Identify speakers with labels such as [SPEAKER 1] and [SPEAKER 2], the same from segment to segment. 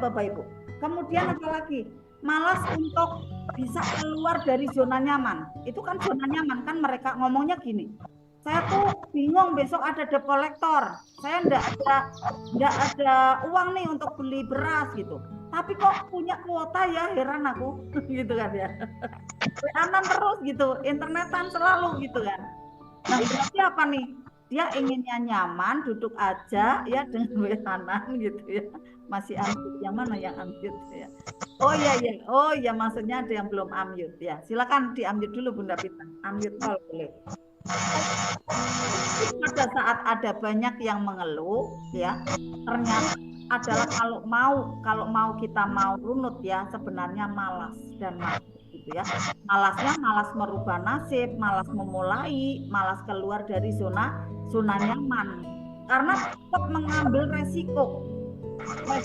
[SPEAKER 1] Bapak Ibu. Kemudian apa lagi? Malas untuk bisa keluar dari zona nyaman. Itu kan zona nyaman kan, mereka ngomongnya gini. Saya tuh bingung besok ada debt collector. Saya enggak ada uang nih untuk beli beras gitu. Tapi kok punya kuota ya, heran aku gitu kan ya. Anan terus gitu, internetan selalu gitu kan. Nah, berarti apa nih? Dia inginnya nyaman, duduk aja ya dengan WhatsApp gitu ya. Masih unmute, yang mana yang unmute ya? Oh iya iya, oh iya, maksudnya ada yang belum unmute ya. Silakan di-unmute dulu Bunda Pita. Unmute all boleh. Pada saat ada banyak yang mengeluh ya, ternyata adalah kalau mau kita mau runut ya, sebenarnya malas dan malas gitu ya. Malasnya malas merubah nasib, malas memulai, malas keluar dari zona nyaman. Karena tetap mengambil resiko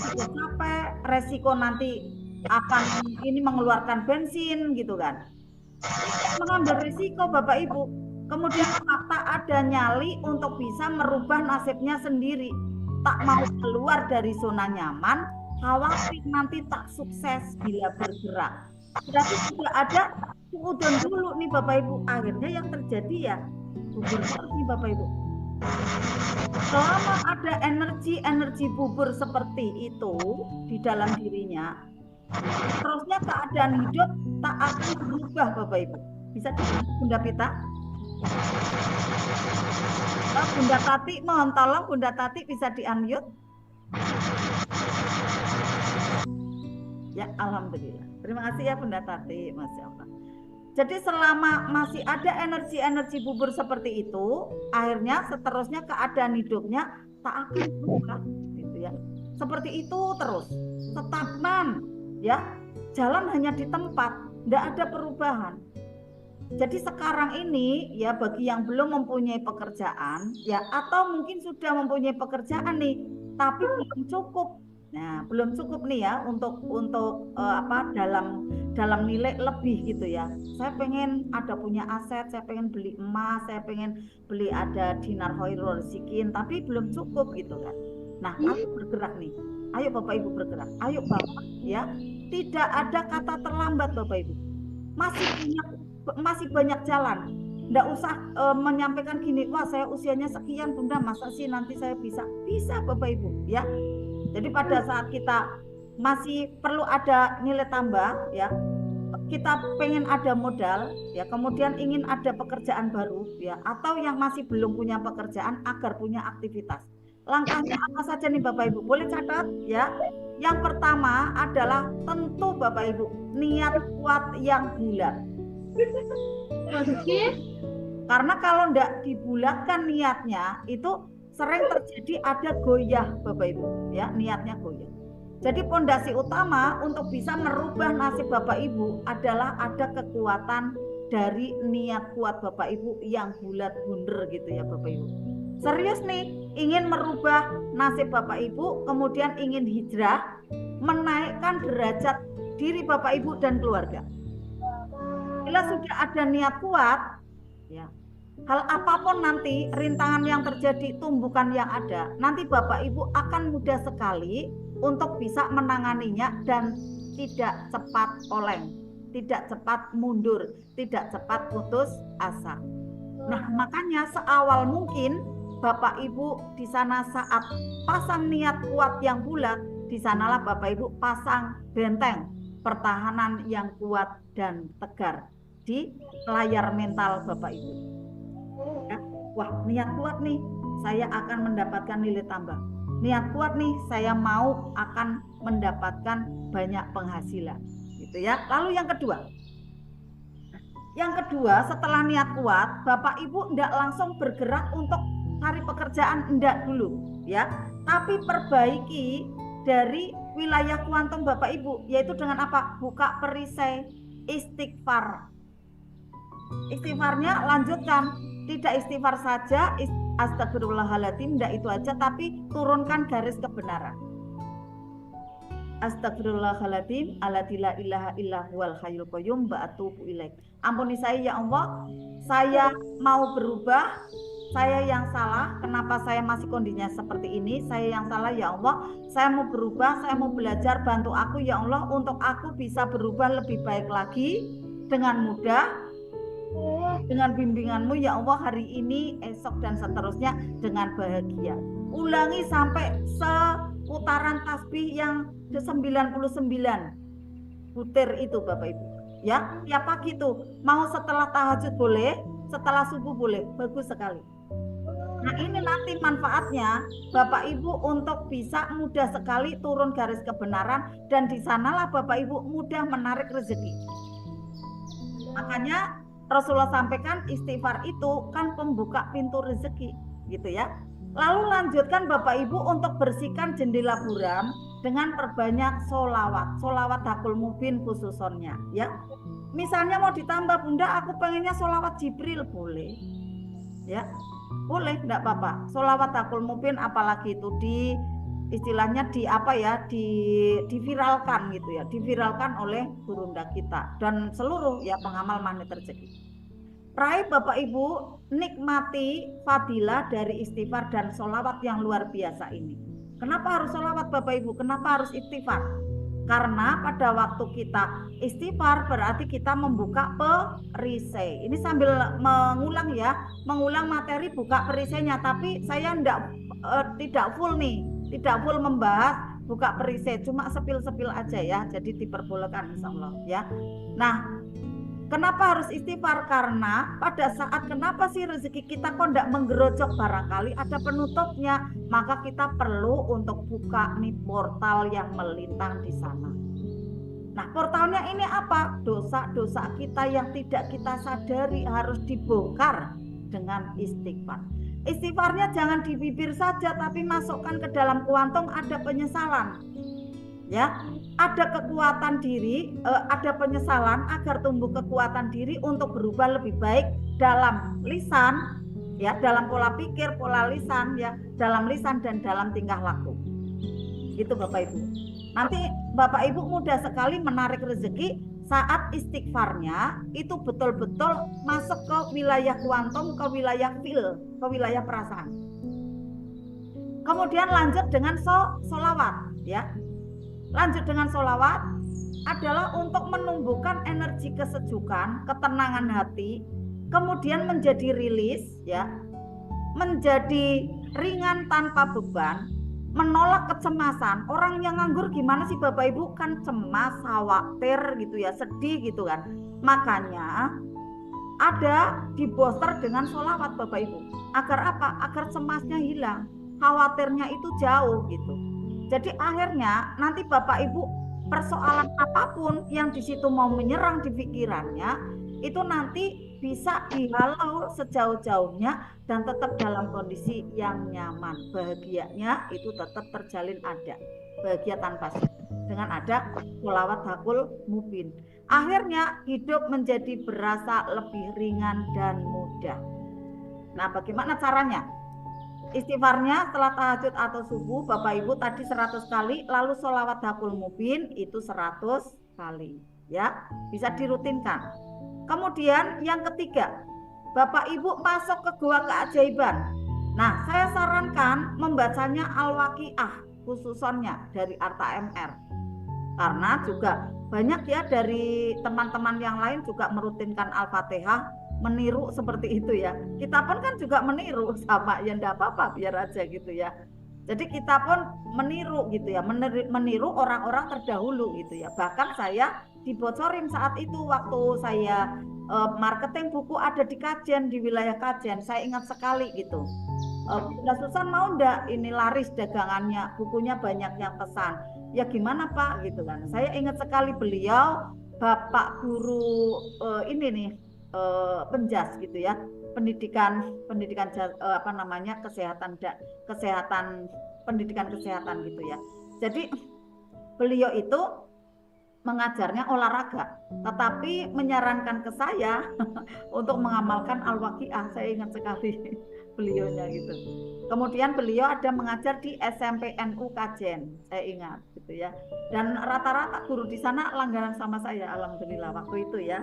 [SPEAKER 1] capek, resiko nanti akan ini mengeluarkan bensin gitu kan. Mengambil risiko Bapak Ibu. Kemudian tak ada nyali untuk bisa merubah nasibnya sendiri. Tak mau keluar dari zona nyaman, khawatir nanti tak sukses bila bergerak. Berarti sudah ada suudon dulu nih Bapak Ibu. Akhirnya yang terjadi ya bubur nih Bapak Ibu. Selama ada energi bubur seperti itu di dalam dirinya, terusnya keadaan hidup tak akan berubah Bapak Ibu. Bisa dilihat Bunda Pita? Bunda Tati, mohon tolong Bunda Tati bisa di-unmute. Ya, alhamdulillah. Terima kasih ya Bunda Tati, Masya Allah. Jadi selama masih ada energi bubur seperti itu, akhirnya seterusnya keadaan hidupnya tak akan berubah, gitu ya. Seperti itu terus, stagnan, ya. Jalan hanya di tempat, tidak ada perubahan. Jadi sekarang ini ya, bagi yang belum mempunyai pekerjaan ya, atau mungkin sudah mempunyai pekerjaan nih, tapi belum cukup. Nah, belum cukup nih ya untuk dalam nilai lebih gitu ya. Saya pengen ada punya aset, saya pengen beli emas, saya pengen beli ada dinar khairul rezikin, tapi belum cukup gitu kan. Nah, ayo bergerak nih. Ayo Bapak Ibu bergerak. Ayo Bapak ya. Tidak ada kata terlambat Bapak Ibu. Masih banyak jalan. Nggak usah menyampaikan gini, wah saya usianya sekian Bunda, masa sih nanti saya bisa? Bisa Bapak Ibu ya. Jadi pada saat kita masih perlu ada nilai tambah ya, kita pengen ada modal ya, kemudian ingin ada pekerjaan baru ya, atau yang masih belum punya pekerjaan agar punya aktivitas. Langkahnya apa saja nih Bapak Ibu? Boleh catat ya. Yang pertama adalah tentu Bapak Ibu niat kuat yang bulat. Karena kalau enggak dibulatkan niatnya itu sering terjadi ada goyah Bapak Ibu ya, niatnya goyah. Jadi pondasi utama untuk bisa merubah nasib Bapak Ibu adalah ada kekuatan dari niat kuat Bapak Ibu yang bulat bunder gitu ya Bapak Ibu. Serius nih, ingin merubah nasib Bapak Ibu, kemudian ingin hijrah, menaikkan derajat diri Bapak Ibu dan keluarga. Bila sudah ada niat kuat ya, hal apapun nanti, rintangan yang terjadi, tumbukan yang ada, nanti Bapak Ibu akan mudah sekali untuk bisa menanganinya dan tidak cepat oleng, tidak cepat mundur, tidak cepat putus asa. Nah, makanya seawal mungkin Bapak Ibu di sana saat pasang niat kuat yang bulat, di sanalah Bapak Ibu pasang benteng pertahanan yang kuat dan tegar di layar mental Bapak Ibu. Ya, wah niat kuat nih, saya akan mendapatkan nilai tambah. Niat kuat nih, saya mau akan mendapatkan banyak penghasilan, gitu ya. Lalu yang kedua, setelah niat kuat, Bapak Ibu tidak langsung bergerak untuk cari pekerjaan, enggak dulu, ya. Tapi perbaiki dari wilayah kuantum Bapak Ibu, yaitu dengan apa? Buka perisai istighfar. Istighfarnya lanjutkan, tidak istighfar saja, astagfirullahaladzim, tidak itu aja, tapi turunkan garis kebenaran. Astagfirullahaladzim, aladila ilaha illahual hayyul qayyum, ba'atubu ilaih. Ampuni saya ya Allah, saya mau berubah, saya yang salah, kenapa saya masih kondisinya seperti ini, saya yang salah ya Allah, saya mau berubah, saya mau belajar, bantu aku ya Allah untuk aku bisa berubah lebih baik lagi dengan mudah, dengan bimbinganmu ya Allah hari ini, esok dan seterusnya dengan bahagia. Ulangi sampai seputaran tasbih yang ke-99 butir itu Bapak Ibu. Ya, tiap pagi tuh, mau setelah tahajud boleh, setelah subuh boleh, bagus sekali. Nah ini nanti manfaatnya Bapak Ibu untuk bisa mudah sekali turun garis kebenaran dan di sanalah Bapak Ibu mudah menarik rezeki. Makanya Rasulullah sampaikan istighfar itu kan pembuka pintu rezeki gitu ya. Lalu lanjutkan Bapak Ibu untuk bersihkan jendela buram dengan perbanyak sholawat. Sholawat Hakul Mubin khususonnya ya. Misalnya mau ditambah Bunda aku pengennya sholawat Jibril boleh ya. Boleh, enggak apa-apa. Sholawat Hakul Mubin apalagi itu di istilahnya di apa ya, diviralkan gitu ya, diviralkan oleh gurunda kita dan seluruh ya pengamal magnet rezeki. Raih Bapak Ibu nikmati fadilah dari istighfar dan sholawat yang luar biasa ini. Kenapa harus sholawat Bapak Ibu? Kenapa harus istighfar? Karena pada waktu kita istighfar berarti kita membuka perisai. Ini sambil mengulang ya, mengulang materi buka perisainya. Tapi saya tidak full nih, tidak full membahas buka perisai, cuma sepil-sepil aja ya. Jadi diperbolehkan insya Allah ya. Nah, kenapa harus istighfar? Karena pada saat kenapa sih rezeki kita kok tidak menggerojok, barangkali ada penutupnya, maka kita perlu untuk buka nih portal yang melintang di sana. Nah portalnya ini apa? Dosa-dosa kita yang tidak kita sadari harus dibongkar dengan istighfar. Istighfarnya jangan di bibir saja, tapi masukkan ke dalam kuantung ada penyesalan. Ya, ada kekuatan diri, ada penyesalan agar tumbuh kekuatan diri untuk berubah lebih baik dalam lisan, ya, dalam pola pikir, pola lisan, ya, dalam lisan dan dalam tingkah laku. Itu Bapak Ibu. Nanti Bapak Ibu mudah sekali menarik rezeki saat istighfarnya itu betul-betul masuk ke wilayah kuantum, ke wilayah feel, ke wilayah perasaan. Kemudian lanjut dengan sholawat, ya. Lanjut dengan sholawat adalah untuk menumbuhkan energi kesejukan, ketenangan hati, kemudian menjadi rilis, ya, menjadi ringan tanpa beban, menolak kecemasan. Orang yang nganggur gimana sih Bapak Ibu? Kan cemas, khawatir gitu ya, sedih gitu kan. Makanya ada di booster dengan sholawat Bapak Ibu. Agar apa? Agar cemasnya hilang, khawatirnya itu jauh gitu. Jadi akhirnya nanti Bapak Ibu persoalan apapun yang di situ mau menyerang di pikirannya itu nanti bisa dihalau sejauh-jauhnya dan tetap dalam kondisi yang nyaman. Bahagianya itu tetap terjalin ada. Bahagia tanpa syarat dengan ada sholawat Hakul Mubin. Akhirnya hidup menjadi berasa lebih ringan dan mudah. Nah, bagaimana caranya? Istighfarnya setelah tahajud atau subuh Bapak Ibu tadi 100 kali, lalu sholawat Hakul Mubin itu 100 kali ya, bisa dirutinkan. Kemudian yang ketiga, Bapak Ibu masuk ke gua keajaiban. Nah saya sarankan membacanya Al-Waqiah khususnya dari Arta MR, karena juga banyak ya dari teman-teman yang lain juga merutinkan Al-Fatihah, meniru seperti itu ya. Kita pun kan juga meniru sama, ya enggak apa-apa biar aja gitu ya. Jadi kita pun meniru gitu ya, meniru orang-orang terdahulu gitu ya. Bahkan saya dibocorin saat itu waktu saya marketing buku ada di Kajen, di wilayah Kajen. Saya ingat sekali gitu. Bunda Susan mau enggak ini laris dagangannya, bukunya banyak yang pesan. Ya gimana Pak gitu kan. Saya ingat sekali beliau Bapak guru ini nih penjas gitu ya, pendidikan apa namanya kesehatan pendidikan kesehatan gitu ya. Jadi beliau itu mengajarnya olahraga, tetapi menyarankan ke saya untuk mengamalkan Al-Waqiah. Saya ingat sekali beliaunya gitu. Kemudian beliau ada mengajar di SMP NU Kajen, saya ingat gitu ya. Dan rata-rata guru di sana langganan sama saya, alhamdulillah waktu itu ya.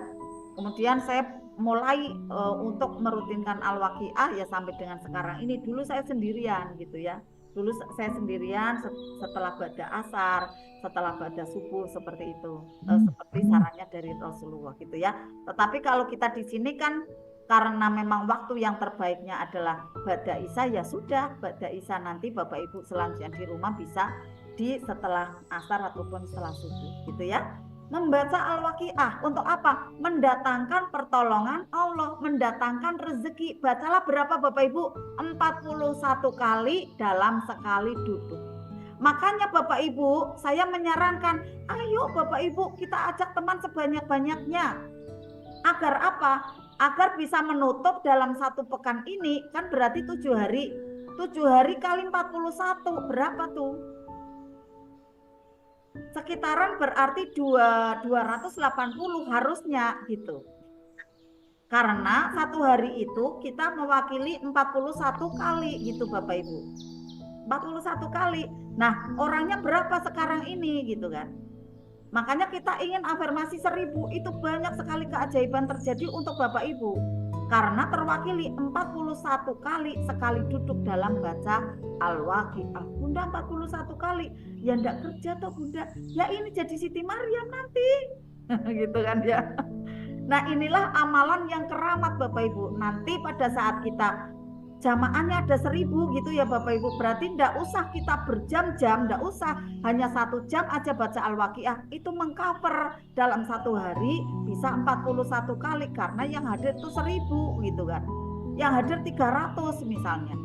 [SPEAKER 1] Kemudian saya mulai untuk merutinkan al-waqiah ya sampai dengan sekarang ini. Dulu saya sendirian gitu ya. Dulu saya sendirian setelah ba'da asar, setelah ba'da subuh seperti itu. Seperti sarannya dari Rasulullah gitu ya. Tetapi kalau kita di sini kan karena memang waktu yang terbaiknya adalah ba'da isya, ya sudah ba'da isya, nanti Bapak Ibu selanjutnya di rumah bisa di setelah asar ataupun setelah subuh gitu ya. Membaca al-waqiah untuk apa? Mendatangkan pertolongan Allah, mendatangkan rezeki. Bacalah berapa Bapak Ibu? 41 kali dalam sekali duduk. Makanya Bapak Ibu, saya menyarankan, ayo Bapak Ibu kita ajak teman sebanyak-banyaknya. Agar apa? Agar bisa menutup dalam satu pekan ini, kan berarti 7 hari. 7 hari kali 41, berapa tuh? Sekitaran berarti 280 harusnya gitu. Karena satu hari itu kita mewakili 41 kali gitu Bapak Ibu. 41 kali. Nah, orangnya berapa sekarang ini gitu kan. Makanya kita ingin afirmasi 1000, itu banyak sekali keajaiban terjadi untuk Bapak Ibu. Karena terwakili 41 kali sekali duduk dalam baca al-waqiah. Bunda 41 kali, ya enggak kerja toh Bunda. Ya ini jadi Siti Maryam nanti. Gitu kan ya. Nah inilah amalan yang keramat Bapak Ibu. Nanti pada saat kita jamaahnya ada 1000 gitu ya Bapak Ibu, berarti enggak usah kita berjam-jam, enggak usah, hanya 1 jam aja baca al-waqiah, itu mengcover dalam satu hari bisa 41 kali, karena yang hadir itu 1000 gitu kan, yang hadir 300 misalnya,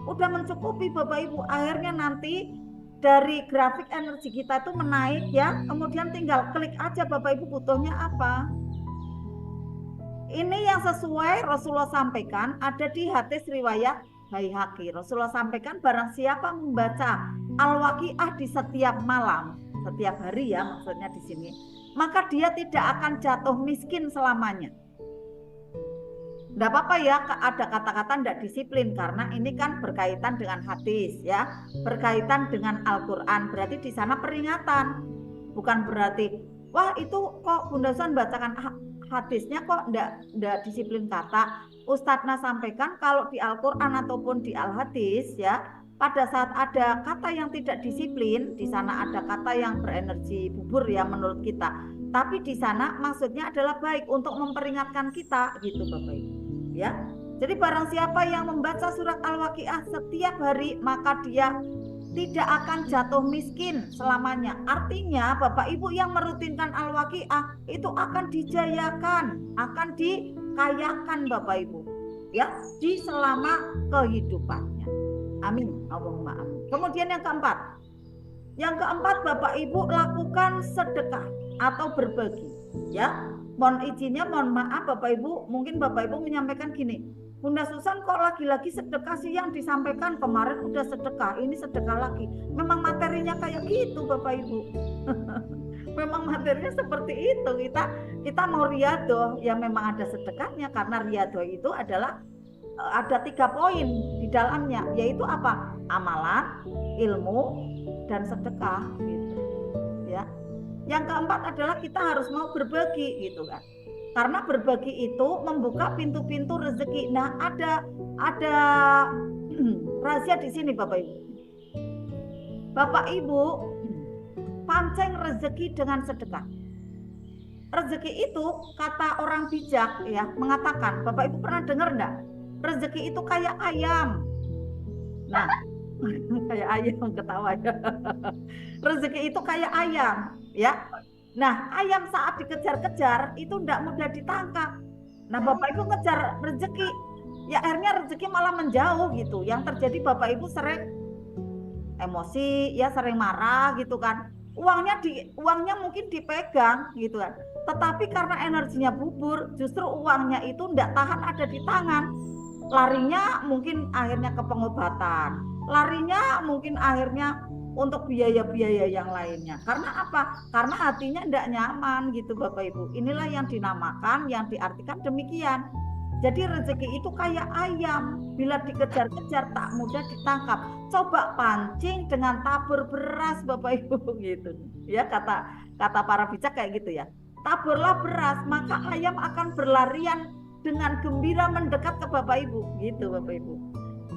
[SPEAKER 1] udah mencukupi Bapak Ibu. Akhirnya nanti dari grafik energi kita itu menaik ya, kemudian tinggal klik aja Bapak Ibu butuhnya apa. Ini yang sesuai Rasulullah sampaikan, ada di hadis riwayat Baihaqi. Rasulullah sampaikan barang siapa membaca al-waqiah di setiap malam, setiap hari ya maksudnya di sini, maka dia tidak akan jatuh miskin selamanya. Enggak apa-apa ya ada kata-kata enggak disiplin, karena ini kan berkaitan dengan hadis ya, berkaitan dengan Al-Qur'an, berarti di sana peringatan. Bukan berarti wah itu kok Bunda Susan bacakan hadisnya kok enggak disiplin kata. Ustadznya sampaikan kalau di Al-Qur'an ataupun di Al-Hadis ya, pada saat ada kata yang tidak disiplin, di sana ada kata yang berenergi bubur ya menurut kita. Tapi di sana maksudnya adalah baik untuk memperingatkan kita gitu Bapak Ibu. Ya. Jadi barang siapa yang membaca surat Al-Waqiah setiap hari, maka dia tidak akan jatuh miskin selamanya. Artinya Bapak Ibu yang merutinkan al-waqiah itu akan dijayakan, akan dikayakan Bapak Ibu ya di selama kehidupannya. Amin. Allahumma amin. Kemudian yang keempat. Yang keempat Bapak Ibu lakukan sedekah atau berbagi ya. Mohon izinnya, mohon maaf Bapak Ibu, mungkin Bapak Ibu menyampaikan gini, Bunda Susan kok lagi-lagi sedekah sih, yang disampaikan kemarin udah sedekah, ini sedekah lagi. Memang materinya kayak gitu Bapak Ibu. Memang materinya seperti itu. Kita mau riyadhah ya memang ada sedekahnya, karena riyadhah itu adalah ada 3 poin di dalamnya, yaitu apa? Amalan, ilmu, dan sedekah gitu. Ya. Yang keempat adalah kita harus mau berbagi gitu kan. Karena berbagi itu membuka pintu-pintu rezeki. Nah, ada rahasia di sini Bapak Ibu. Bapak Ibu pancing rezeki dengan sedekah. Rezeki itu kata orang bijak ya mengatakan, Bapak Ibu pernah dengar enggak? Rezeki itu kayak ayam. Nah, kayak ayam, ketawa ya. Rezeki itu kayak ayam ya. Nah, ayam saat dikejar-kejar itu tidak mudah ditangkap. Nah, Bapak Ibu ngejar rezeki, ya akhirnya rezeki malah menjauh gitu. Yang terjadi Bapak Ibu sering emosi, ya sering marah gitu kan. Uangnya mungkin dipegang gitu kan. Tetapi karena energinya bubur, justru uangnya itu tidak tahan ada di tangan. Larinya mungkin akhirnya ke pengobatan. Larinya mungkin akhirnya untuk biaya-biaya yang lainnya. Karena apa? Karena hatinya tidak nyaman gitu Bapak Ibu. Inilah yang dinamakan, yang diartikan demikian. Jadi rezeki itu kayak ayam, bila dikejar-kejar tak mudah ditangkap. Coba pancing dengan tabur beras Bapak Ibu gitu. Ya kata para bijak kayak gitu ya. taburlah beras, maka ayam akan berlarian dengan gembira mendekat ke Bapak Ibu, gitu Bapak Ibu.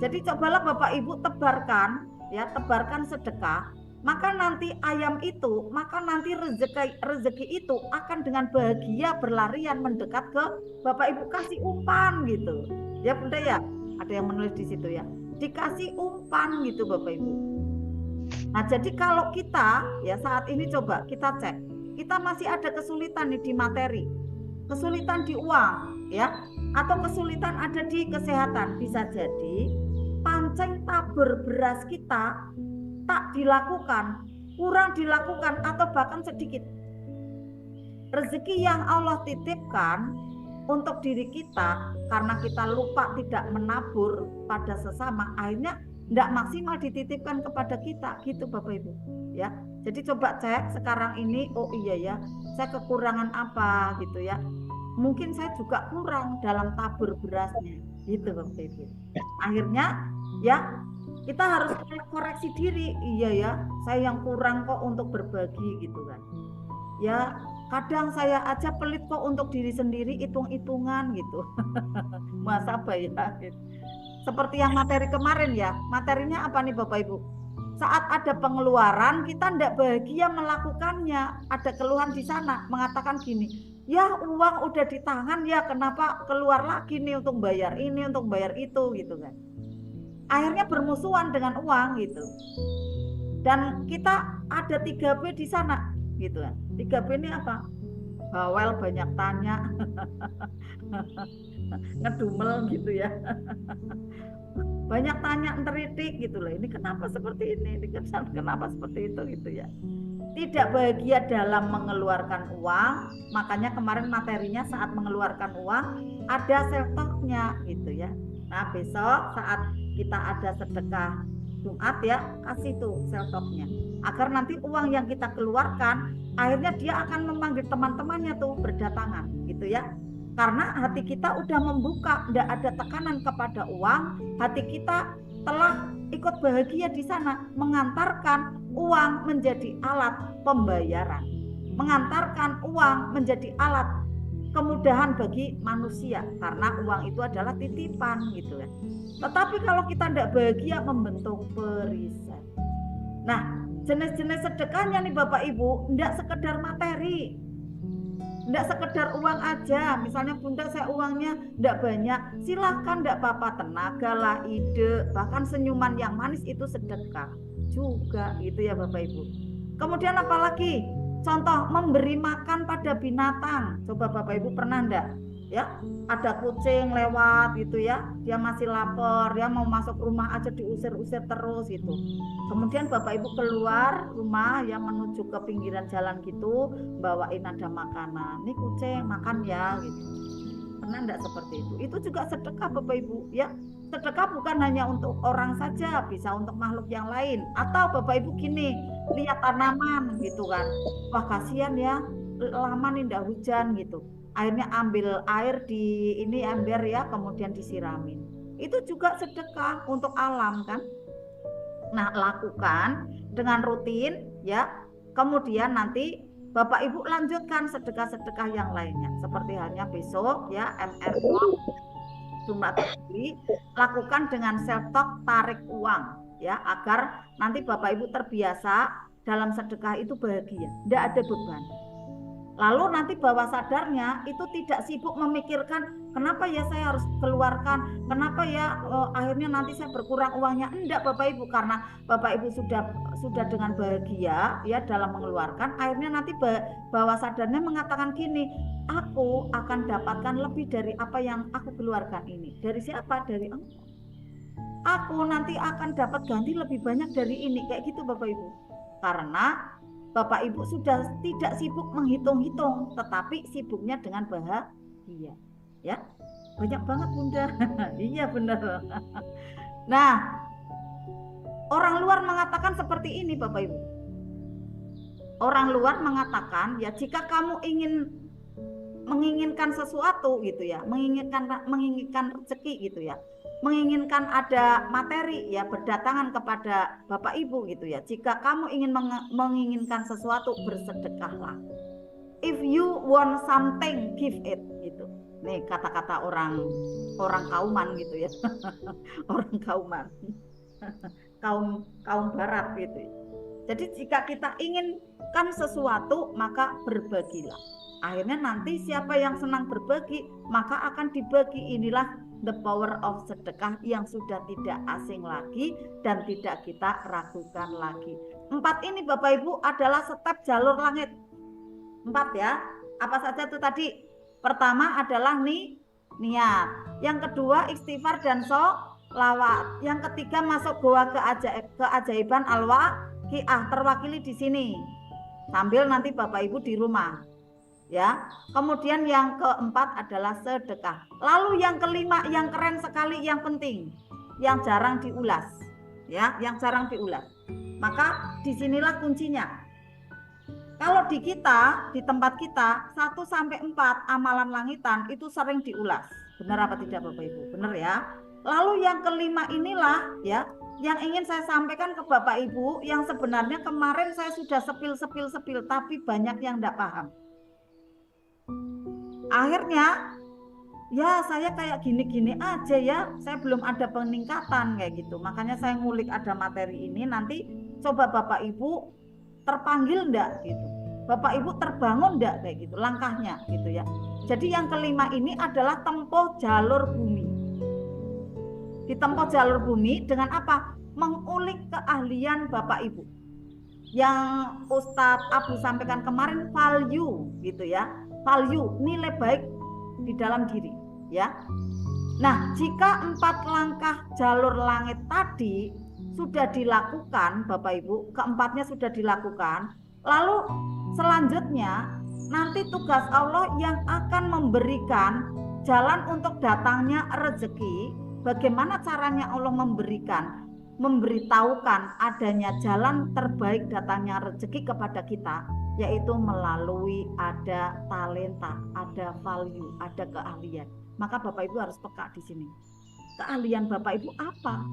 [SPEAKER 1] Jadi cobalah Bapak Ibu tebarkan, ya, tebarkan sedekah, maka nanti ayam itu, maka nanti rezeki itu akan dengan bahagia berlarian mendekat ke Bapak Ibu, kasih umpan gitu. Ya Bunda ya, ada yang menulis di situ ya, dikasih umpan gitu Bapak Ibu. Nah jadi kalau kita ya saat ini coba kita cek, kita masih ada kesulitan nih di materi, kesulitan di uang ya, atau kesulitan ada di kesehatan, bisa jadi pancing tabur beras kita tak dilakukan, kurang dilakukan, atau bahkan sedikit. Rezeki yang Allah titipkan untuk diri kita karena kita lupa tidak menabur pada sesama, akhirnya tidak maksimal dititipkan kepada kita, gitu Bapak Ibu ya. Jadi coba cek sekarang ini, oh iya ya, saya kekurangan apa gitu ya, mungkin saya juga kurang dalam tabur berasnya, gitu Bapak Ibu. Akhirnya ya kita harus koreksi diri, iya ya, saya yang kurang kok untuk berbagi gitu kan ya. Kadang saya aja pelit kok untuk diri sendiri, hitung-hitungan gitu. Masa apa ya gitu. Seperti yang materi kemarin ya, materinya apa nih Bapak Ibu? Saat ada pengeluaran kita tidak bahagia melakukannya, ada keluhan di sana mengatakan gini, ya uang udah di tangan ya, kenapa keluar lagi nih untuk bayar ini, untuk bayar itu gitu kan. Akhirnya bermusuhan dengan uang gitu. Dan kita ada 3B di sana gitu ya. 3B ini apa? Bawel, banyak tanya, ngedumel gitu ya. Banyak tanya, enteritik gitu loh. Ini kenapa seperti ini? Ini kenapa seperti itu gitu ya. Tidak bahagia dalam mengeluarkan uang, makanya kemarin materinya saat mengeluarkan uang ada self-talk-nya gitu ya. Nah besok saat kita ada sedekah Jumat ya, kasih tuh self-talk-nya, agar nanti uang yang kita keluarkan akhirnya dia akan memanggil teman-temannya tuh berdatangan gitu ya. Karena hati kita udah membuka, tidak ada tekanan kepada uang, hati kita telah ikut bahagia di sana, mengantarkan uang menjadi alat pembayaran, mengantarkan uang menjadi alat kemudahan bagi manusia, karena uang itu adalah titipan gitu ya. Tetapi kalau kita tidak bahagia membentuk perisai. Nah, jenis-jenis sedekahnya nih Bapak Ibu, tidak sekedar materi, tidak sekedar uang aja. Misalnya Bunda saya uangnya tidak banyak, silahkan, tidak apa-apa, tenaga lah, ide, bahkan senyuman yang manis itu sedekah juga gitu ya Bapak Ibu. Kemudian apalagi? Contoh memberi makan pada binatang. Coba Bapak Ibu pernah enggak? Ya, ada kucing lewat gitu ya, dia masih lapar, dia mau masuk rumah aja diusir-usir terus gitu. Kemudian Bapak Ibu keluar rumah yang menuju ke pinggiran jalan gitu, bawain ada makanan. Nih kucing makan ya gitu. Pernah enggak seperti itu? Itu juga sedekah Bapak Ibu ya. Sedekah bukan hanya untuk orang saja, bisa untuk makhluk yang lain. Atau Bapak Ibu gini, lihat tanaman gitu kan, wah kasihan ya, lama nih enggak hujan gitu, akhirnya ambil air di ini ember ya, kemudian disiramin, itu juga sedekah untuk alam kan. Nah lakukan dengan rutin ya, kemudian nanti Bapak Ibu lanjutkan sedekah-sedekah yang lainnya, seperti halnya besok ya MR Jumat tadi, lakukan dengan self-talk, tarik uang ya, agar nanti Bapak Ibu terbiasa dalam sedekah itu bahagia, tidak ada beban. Lalu nanti bawah sadarnya itu tidak sibuk memikirkan kenapa ya saya harus keluarkan, kenapa ya akhirnya nanti saya berkurang uangnya. Enggak Bapak Ibu, karena Bapak Ibu sudah dengan bahagia ya dalam mengeluarkan, akhirnya nanti bawah sadarnya mengatakan gini, aku akan dapatkan lebih dari apa yang aku keluarkan ini. Dari siapa? Dari Allah. Aku nanti akan dapat ganti lebih banyak dari ini, kayak gitu Bapak Ibu. Karena Bapak Ibu sudah tidak sibuk menghitung-hitung, tetapi sibuknya dengan bahagia. Ya, banyak banget Bunda. Iya benar. Nah, orang luar mengatakan seperti ini Bapak Ibu. Orang luar mengatakan ya, jika kamu menginginkan sesuatu gitu ya, menginginkan rezeki gitu ya, menginginkan ada materi ya berdatangan kepada Bapak Ibu gitu ya. Jika kamu ingin menginginkan sesuatu, bersedekahlah. if you want something, give it gitu. Nih kata-kata orang kauman gitu ya. Orang kauman. kaum barat gitu. Jadi jika kita inginkan sesuatu, maka berbagilah. Akhirnya nanti siapa yang senang berbagi, maka akan dibagi. Inilah the power of sedekah yang sudah tidak asing lagi dan tidak kita ragukan lagi. 4 ini Bapak Ibu adalah step jalur langit. 4 ya. Apa saja itu tadi? Pertama adalah niat. Yang kedua istighfar dan sholawat. Yang ketiga masuk goa keajaiban al-waqiah, terwakili di sini. Sambil nanti Bapak Ibu di rumah. Ya. Kemudian yang keempat adalah sedekah. Lalu yang kelima yang keren sekali, yang penting, yang jarang diulas. Ya, yang jarang diulas. Maka disinilah kuncinya. Kalau di kita, di tempat kita 1-4 amalan langitan itu sering diulas. Benar apa tidak Bapak Ibu? Benar ya. Lalu yang kelima inilah ya yang ingin saya sampaikan ke Bapak Ibu, yang sebenarnya kemarin saya sudah sepil tapi banyak yang tidak paham. Akhirnya ya saya kayak gini-gini aja ya, saya belum ada peningkatan kayak gitu. Makanya saya ngulik ada materi ini, nanti coba Bapak Ibu terpanggil enggak gitu. Bapak Ibu terbangun enggak kayak gitu langkahnya gitu ya. Jadi yang kelima ini adalah tempuh jalur bumi. Ditempuh jalur bumi dengan apa? Mengulik keahlian Bapak Ibu. Yang Ustadz Abu sampaikan kemarin, value gitu ya. Value, nilai baik di dalam diri ya. Nah, jika 4 langkah jalur langit tadi sudah dilakukan Bapak Ibu, keempatnya sudah dilakukan, lalu selanjutnya nanti tugas Allah yang akan memberikan jalan untuk datangnya rezeki. Bagaimana caranya Allah memberitahukan adanya jalan terbaik datangnya rezeki kepada kita, yaitu melalui ada talenta, ada value, ada keahlian. Maka Bapak Ibu harus peka di sini. Keahlian Bapak Ibu apa?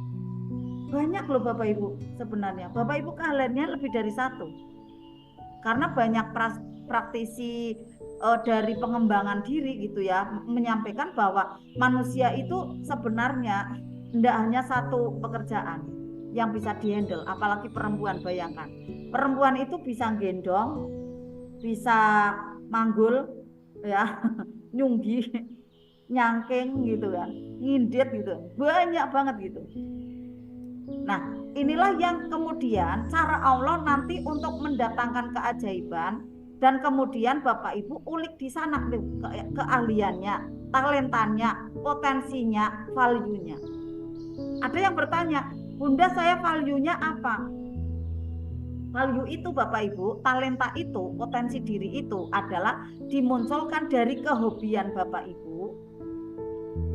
[SPEAKER 1] Banyak loh Bapak Ibu sebenarnya. Bapak Ibu keahliannya lebih dari 1. Karena banyak praktisi dari pengembangan diri gitu ya, menyampaikan bahwa manusia itu sebenarnya tidak hanya 1 pekerjaan yang bisa dihandle, apalagi perempuan. Bayangkan, perempuan itu bisa gendong, bisa manggul ya, nyunggi, nyangking gitu kan, ngindit gitu, banyak banget gitu. Nah, inilah yang kemudian cara Allah nanti untuk mendatangkan keajaiban. Dan kemudian Bapak Ibu ulik di sana keahliannya, talentanya, potensinya, value-nya. Ada yang bertanya, Bunda saya value-nya apa? Value itu Bapak Ibu, talenta itu, potensi diri itu adalah dimunculkan dari kehobian Bapak Ibu.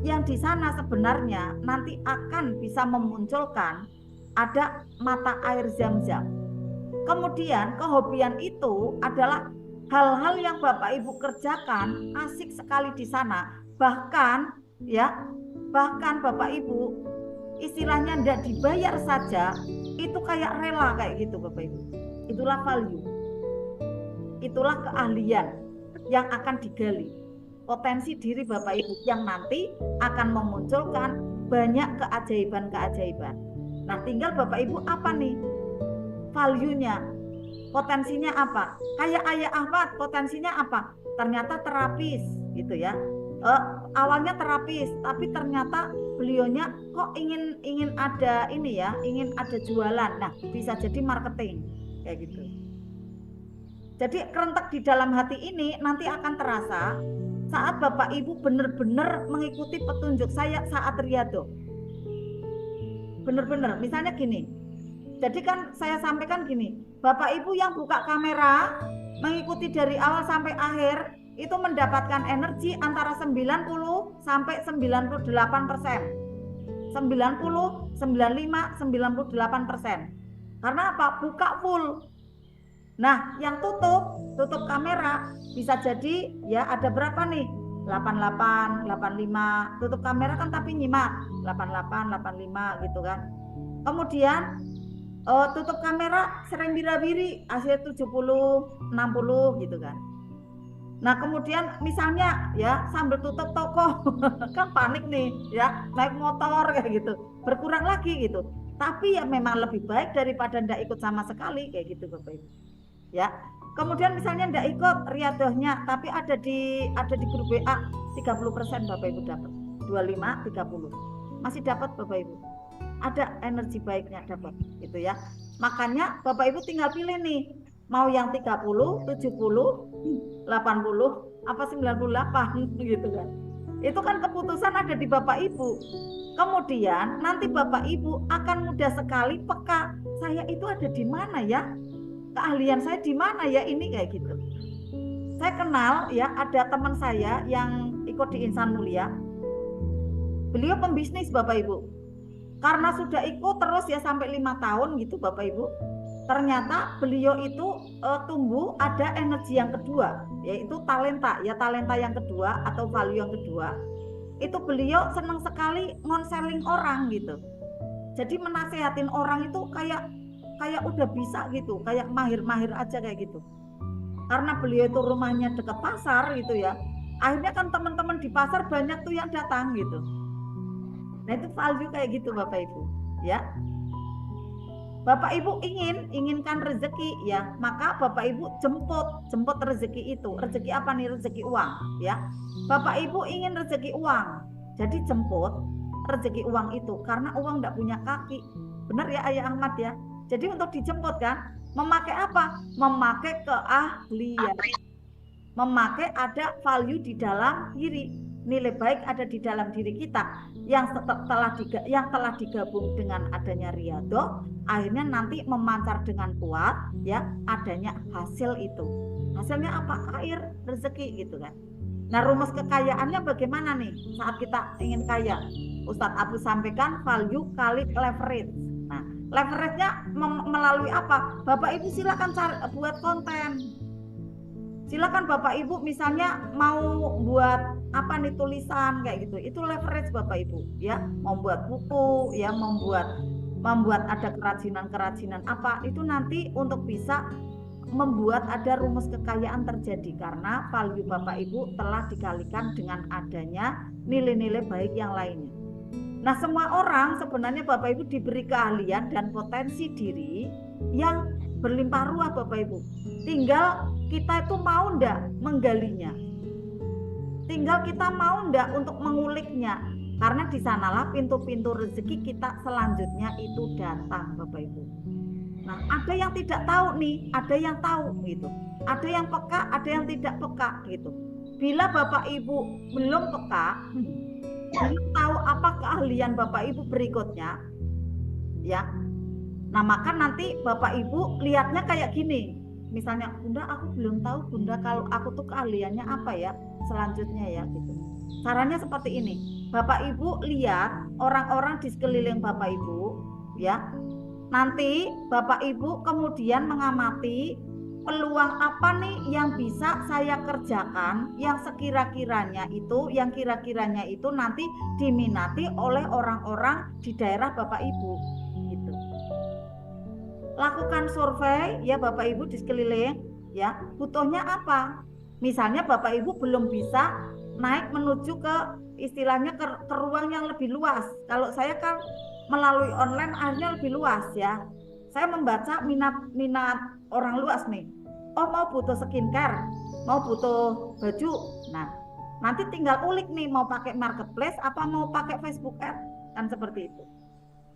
[SPEAKER 1] Yang di sana sebenarnya nanti akan bisa memunculkan ada mata air Zam-Zam. Kemudian kehobian itu adalah hal-hal yang Bapak Ibu kerjakan asik sekali di sana. Bahkan Bapak Ibu istilahnya tidak dibayar saja, itu kayak rela kayak gitu Bapak Ibu. Itulah value. Itulah keahlian yang akan digali. Potensi diri Bapak Ibu yang nanti akan memunculkan banyak keajaiban-keajaiban. Nah, tinggal Bapak Ibu apa nih? Value-nya, potensinya apa? Kayak Ayah Ahmad, potensinya apa? Ternyata terapis gitu ya. Awalnya terapis, tapi ternyata beliaunya kok ingin ada ini ya, ingin ada jualan. Nah, bisa jadi marketing kayak gitu. Jadi kerentek di dalam hati ini nanti akan terasa saat Bapak Ibu benar-benar mengikuti petunjuk saya saat riyadhah. Benar-benar, misalnya gini. Jadi kan saya sampaikan gini, Bapak Ibu yang buka kamera mengikuti dari awal sampai akhir itu mendapatkan energi antara 90 sampai 98%. 90, 95, 98%. Karena apa? Buka full. Nah, yang tutup kamera bisa jadi ya ada berapa nih? 88, 85. Tutup kamera kan tapi nyimak 88, 85 gitu kan. Kemudian tutup kamera sering bira-biri hasil 70, 60 gitu kan. Nah kemudian misalnya ya sambil tutup toko kan panik nih ya, naik motor kayak gitu, berkurang lagi gitu. Tapi ya memang lebih baik daripada ndak ikut sama sekali kayak gitu Bapak Ibu. Ya. Kemudian misalnya ndak ikut riadohnya tapi ada di grup WA 30% Bapak Ibu dapat. 25 30. Masih dapat Bapak Ibu. Ada energi baiknya dapat gitu ya. Makanya Bapak Ibu tinggal pilih nih, mau yang 30, 70, 80 apa 98 gitu kan. Itu kan keputusan ada di Bapak Ibu. Kemudian nanti Bapak Ibu akan mudah sekali peka, saya itu ada di mana ya? Keahlian saya di mana ya ini kayak gitu. Saya kenal ya, ada teman saya yang ikut di Insan Mulia. Beliau pembisnis Bapak Ibu. Karena sudah ikut terus ya sampai 5 tahun gitu Bapak Ibu. Ternyata beliau itu tumbuh ada energi yang kedua, yaitu talenta. Ya talenta yang kedua atau value yang kedua. Itu beliau senang sekali ngonseling orang gitu. Jadi menasehatin orang itu kayak udah bisa gitu, kayak mahir-mahir aja kayak gitu. Karena beliau itu rumahnya dekat pasar gitu ya. Akhirnya kan teman-teman di pasar banyak tuh yang datang gitu. Nah itu value kayak gitu Bapak Ibu ya. Bapak Ibu inginkan rezeki ya, maka Bapak Ibu jemput rezeki itu. Rezeki apa nih? Rezeki uang ya. Bapak Ibu ingin rezeki uang, jadi jemput rezeki uang itu karena uang enggak punya kaki. Benar ya Ayah Ahmad ya. Jadi untuk dijemput kan, memakai apa? Memakai keahlian. Memakai ada value di dalam diri. Nilai baik ada di dalam diri kita yang telah digabung dengan adanya riyadhah, akhirnya nanti memancar dengan kuat ya, adanya hasil itu. Hasilnya apa? Air, rezeki gitu kan. Nah rumus kekayaannya bagaimana nih saat kita ingin kaya? Ustadz Abu sampaikan value kali leverage. Nah leverage-nya melalui apa? Bapak Ibu silakan buat konten. Silakan Bapak Ibu misalnya mau buat apa nih tulisan kayak gitu, itu leverage Bapak Ibu ya, mau buat buku ya, membuat ada kerajinan apa, itu nanti untuk bisa membuat ada rumus kekayaan terjadi karena value Bapak Ibu telah dikalikan dengan adanya nilai-nilai baik yang lainnya. Nah semua orang sebenarnya Bapak Ibu diberi keahlian dan potensi diri yang berlimpah ruah Bapak Ibu. Tinggal kita itu mau ndak menggalinya. Tinggal kita mau ndak untuk menguliknya. Karena di sanalah pintu-pintu rezeki kita selanjutnya itu datang Bapak Ibu. Nah ada yang tidak tahu nih, ada yang tahu gitu. Ada yang peka, ada yang tidak peka gitu. Bila Bapak Ibu belum peka, belum tahu apa keahlian Bapak Ibu berikutnya, ya. Nah maka nanti Bapak Ibu lihatnya kayak gini. Misalnya, Bunda aku belum tahu Bunda kalau aku tuh keahliannya apa ya selanjutnya ya gitu. Caranya seperti ini. Bapak Ibu lihat orang-orang di sekeliling Bapak Ibu ya. Nanti Bapak Ibu kemudian mengamati peluang apa nih yang bisa saya kerjakan yang kira-kiranya itu nanti diminati oleh orang-orang di daerah Bapak Ibu gitu. Lakukan survei ya Bapak Ibu di sekeliling ya, butuhnya apa? Misalnya Bapak Ibu belum bisa naik menuju ke istilahnya ke ruang yang lebih luas. Kalau saya kan melalui online akhirnya lebih luas ya. Saya membaca minat orang luas nih. Oh mau butuh skincare, mau butuh baju. Nah nanti tinggal ulik nih mau pakai marketplace apa mau pakai Facebook Ads, kan seperti itu.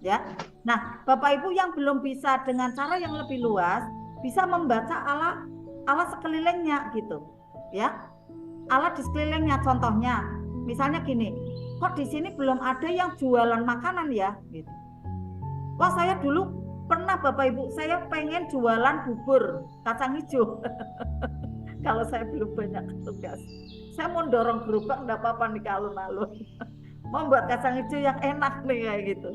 [SPEAKER 1] Ya. Nah, Bapak Ibu yang belum bisa dengan cara yang lebih luas bisa membaca ala sekelilingnya gitu. Ya. Ala di sekelilingnya contohnya. Misalnya gini, kok di sini belum ada yang jualan makanan ya gitu. Wah, saya dulu pernah Bapak Ibu, saya pengen jualan bubur kacang hijau. Kalau saya belum banyak tugas. Saya mau dorong gerobak enggak apa-apa nih alun-alun. Mau buat kacang hijau yang enak nih kayak gitu.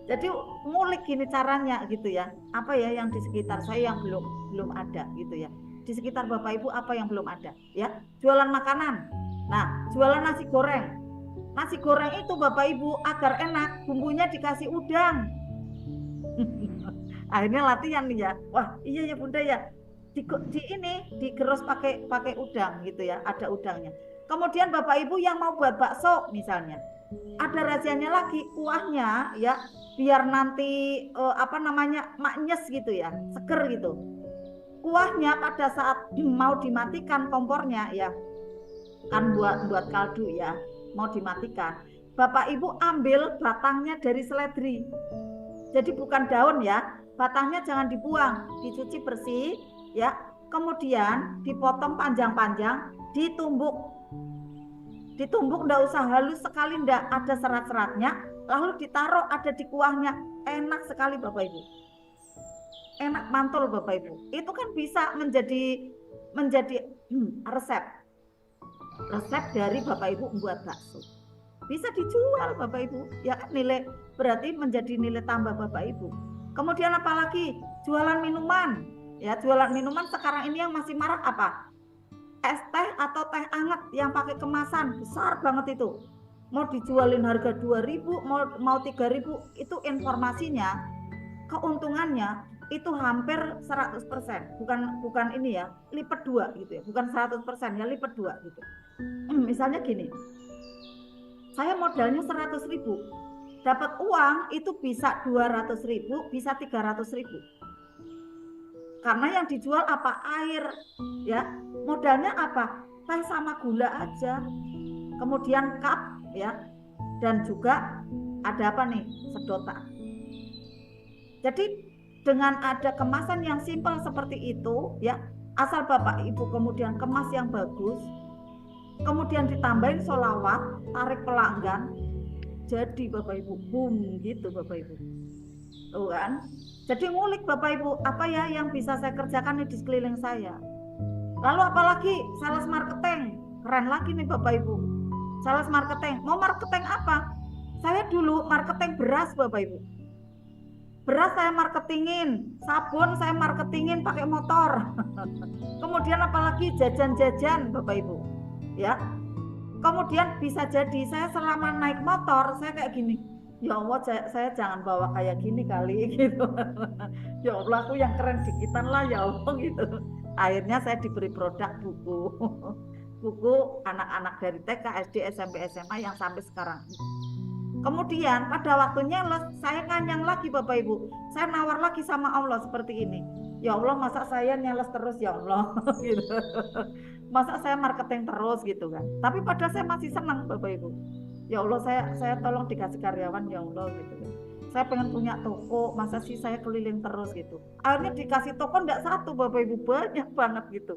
[SPEAKER 1] Jadi ngulik gini caranya gitu ya. Apa ya yang di sekitar saya yang belum ada gitu ya. Di sekitar Bapak Ibu apa yang belum ada ya. Jualan makanan. Nah, jualan nasi goreng. Nasi goreng itu Bapak Ibu agar enak, bumbunya dikasih udang. Akhirnya latihan nih ya. Wah, iya ya Bunda ya. digerus pakai udang gitu ya, ada udangnya. Kemudian Bapak Ibu yang mau buat bakso misalnya, ada rahasianya lagi, kuahnya ya, biar nanti maknyes gitu ya, seger gitu. Kuahnya pada saat mau dimatikan kompornya ya, kan buat kaldu ya, mau dimatikan, Bapak Ibu ambil batangnya dari seledri. Jadi bukan daun ya, batangnya jangan dibuang, dicuci bersih ya. Kemudian dipotong panjang-panjang, ditumbuk. Ditumbuk enggak usah halus sekali, enggak, ada serat-seratnya, lalu ditaruh ada di kuahnya. Enak sekali Bapak Ibu. Enak mantul Bapak Ibu. Itu kan bisa menjadi resep dari Bapak Ibu membuat bakso. Bisa dijual Bapak Ibu, ya kan, nilai berarti menjadi nilai tambah Bapak Ibu. Kemudian apalagi jualan minuman, ya, jualan minuman sekarang ini yang masih marak apa? Es teh atau teh anget yang pakai kemasan besar banget itu. Mau dijualin harga 2.000, mau 3.000, itu informasinya, keuntungannya itu hampir 100%, bukan ini ya, lipat 2 gitu ya, bukan 100% ya, lipat 2 gitu. Misalnya gini, saya modalnya 100.000, dapat uang itu bisa 200.000, bisa 300.000. Karena yang dijual apa? Air, ya. Modalnya apa? Teh sama gula aja. Kemudian cup, ya. Dan juga ada apa nih? Sedotan. Jadi dengan ada kemasan yang simpel seperti itu, ya, asal Bapak Ibu kemudian kemas yang bagus, kemudian ditambahin sholawat, tarik pelanggan, jadi Bapak Ibu, boom gitu Bapak Ibu. Tuh kan? Jadi ngulik Bapak Ibu, apa ya yang bisa saya kerjakan di sekeliling saya. Lalu apalagi sales marketing, keren lagi nih Bapak Ibu. Sales marketing, mau marketing apa? Saya dulu marketing beras Bapak Ibu. Beras saya marketingin, sabun saya marketingin pakai motor. Kemudian apalagi jajan-jajan Bapak Ibu, ya. Kemudian bisa jadi saya selama naik motor saya kayak gini, ya Allah saya jangan bawa kayak gini kali gitu. Ya Allah aku yang keren dikitan lah ya Allah gitu. Akhirnya saya diberi produk buku anak-anak dari TK, SD, SMP, SMA yang sampai sekarang. Kemudian pada waktunya saya nganyang lagi Bapak Ibu, saya nawar lagi sama Allah seperti ini. Ya Allah masa saya nyales terus ya Allah gitu. Masa saya marketing terus gitu kan. Tapi padahal saya masih senang Bapak Ibu. Ya Allah saya tolong dikasih karyawan ya Allah gitu kan. Saya pengen punya toko, masa sih saya keliling terus gitu. Akhirnya dikasih toko enggak satu Bapak Ibu, banyak banget gitu.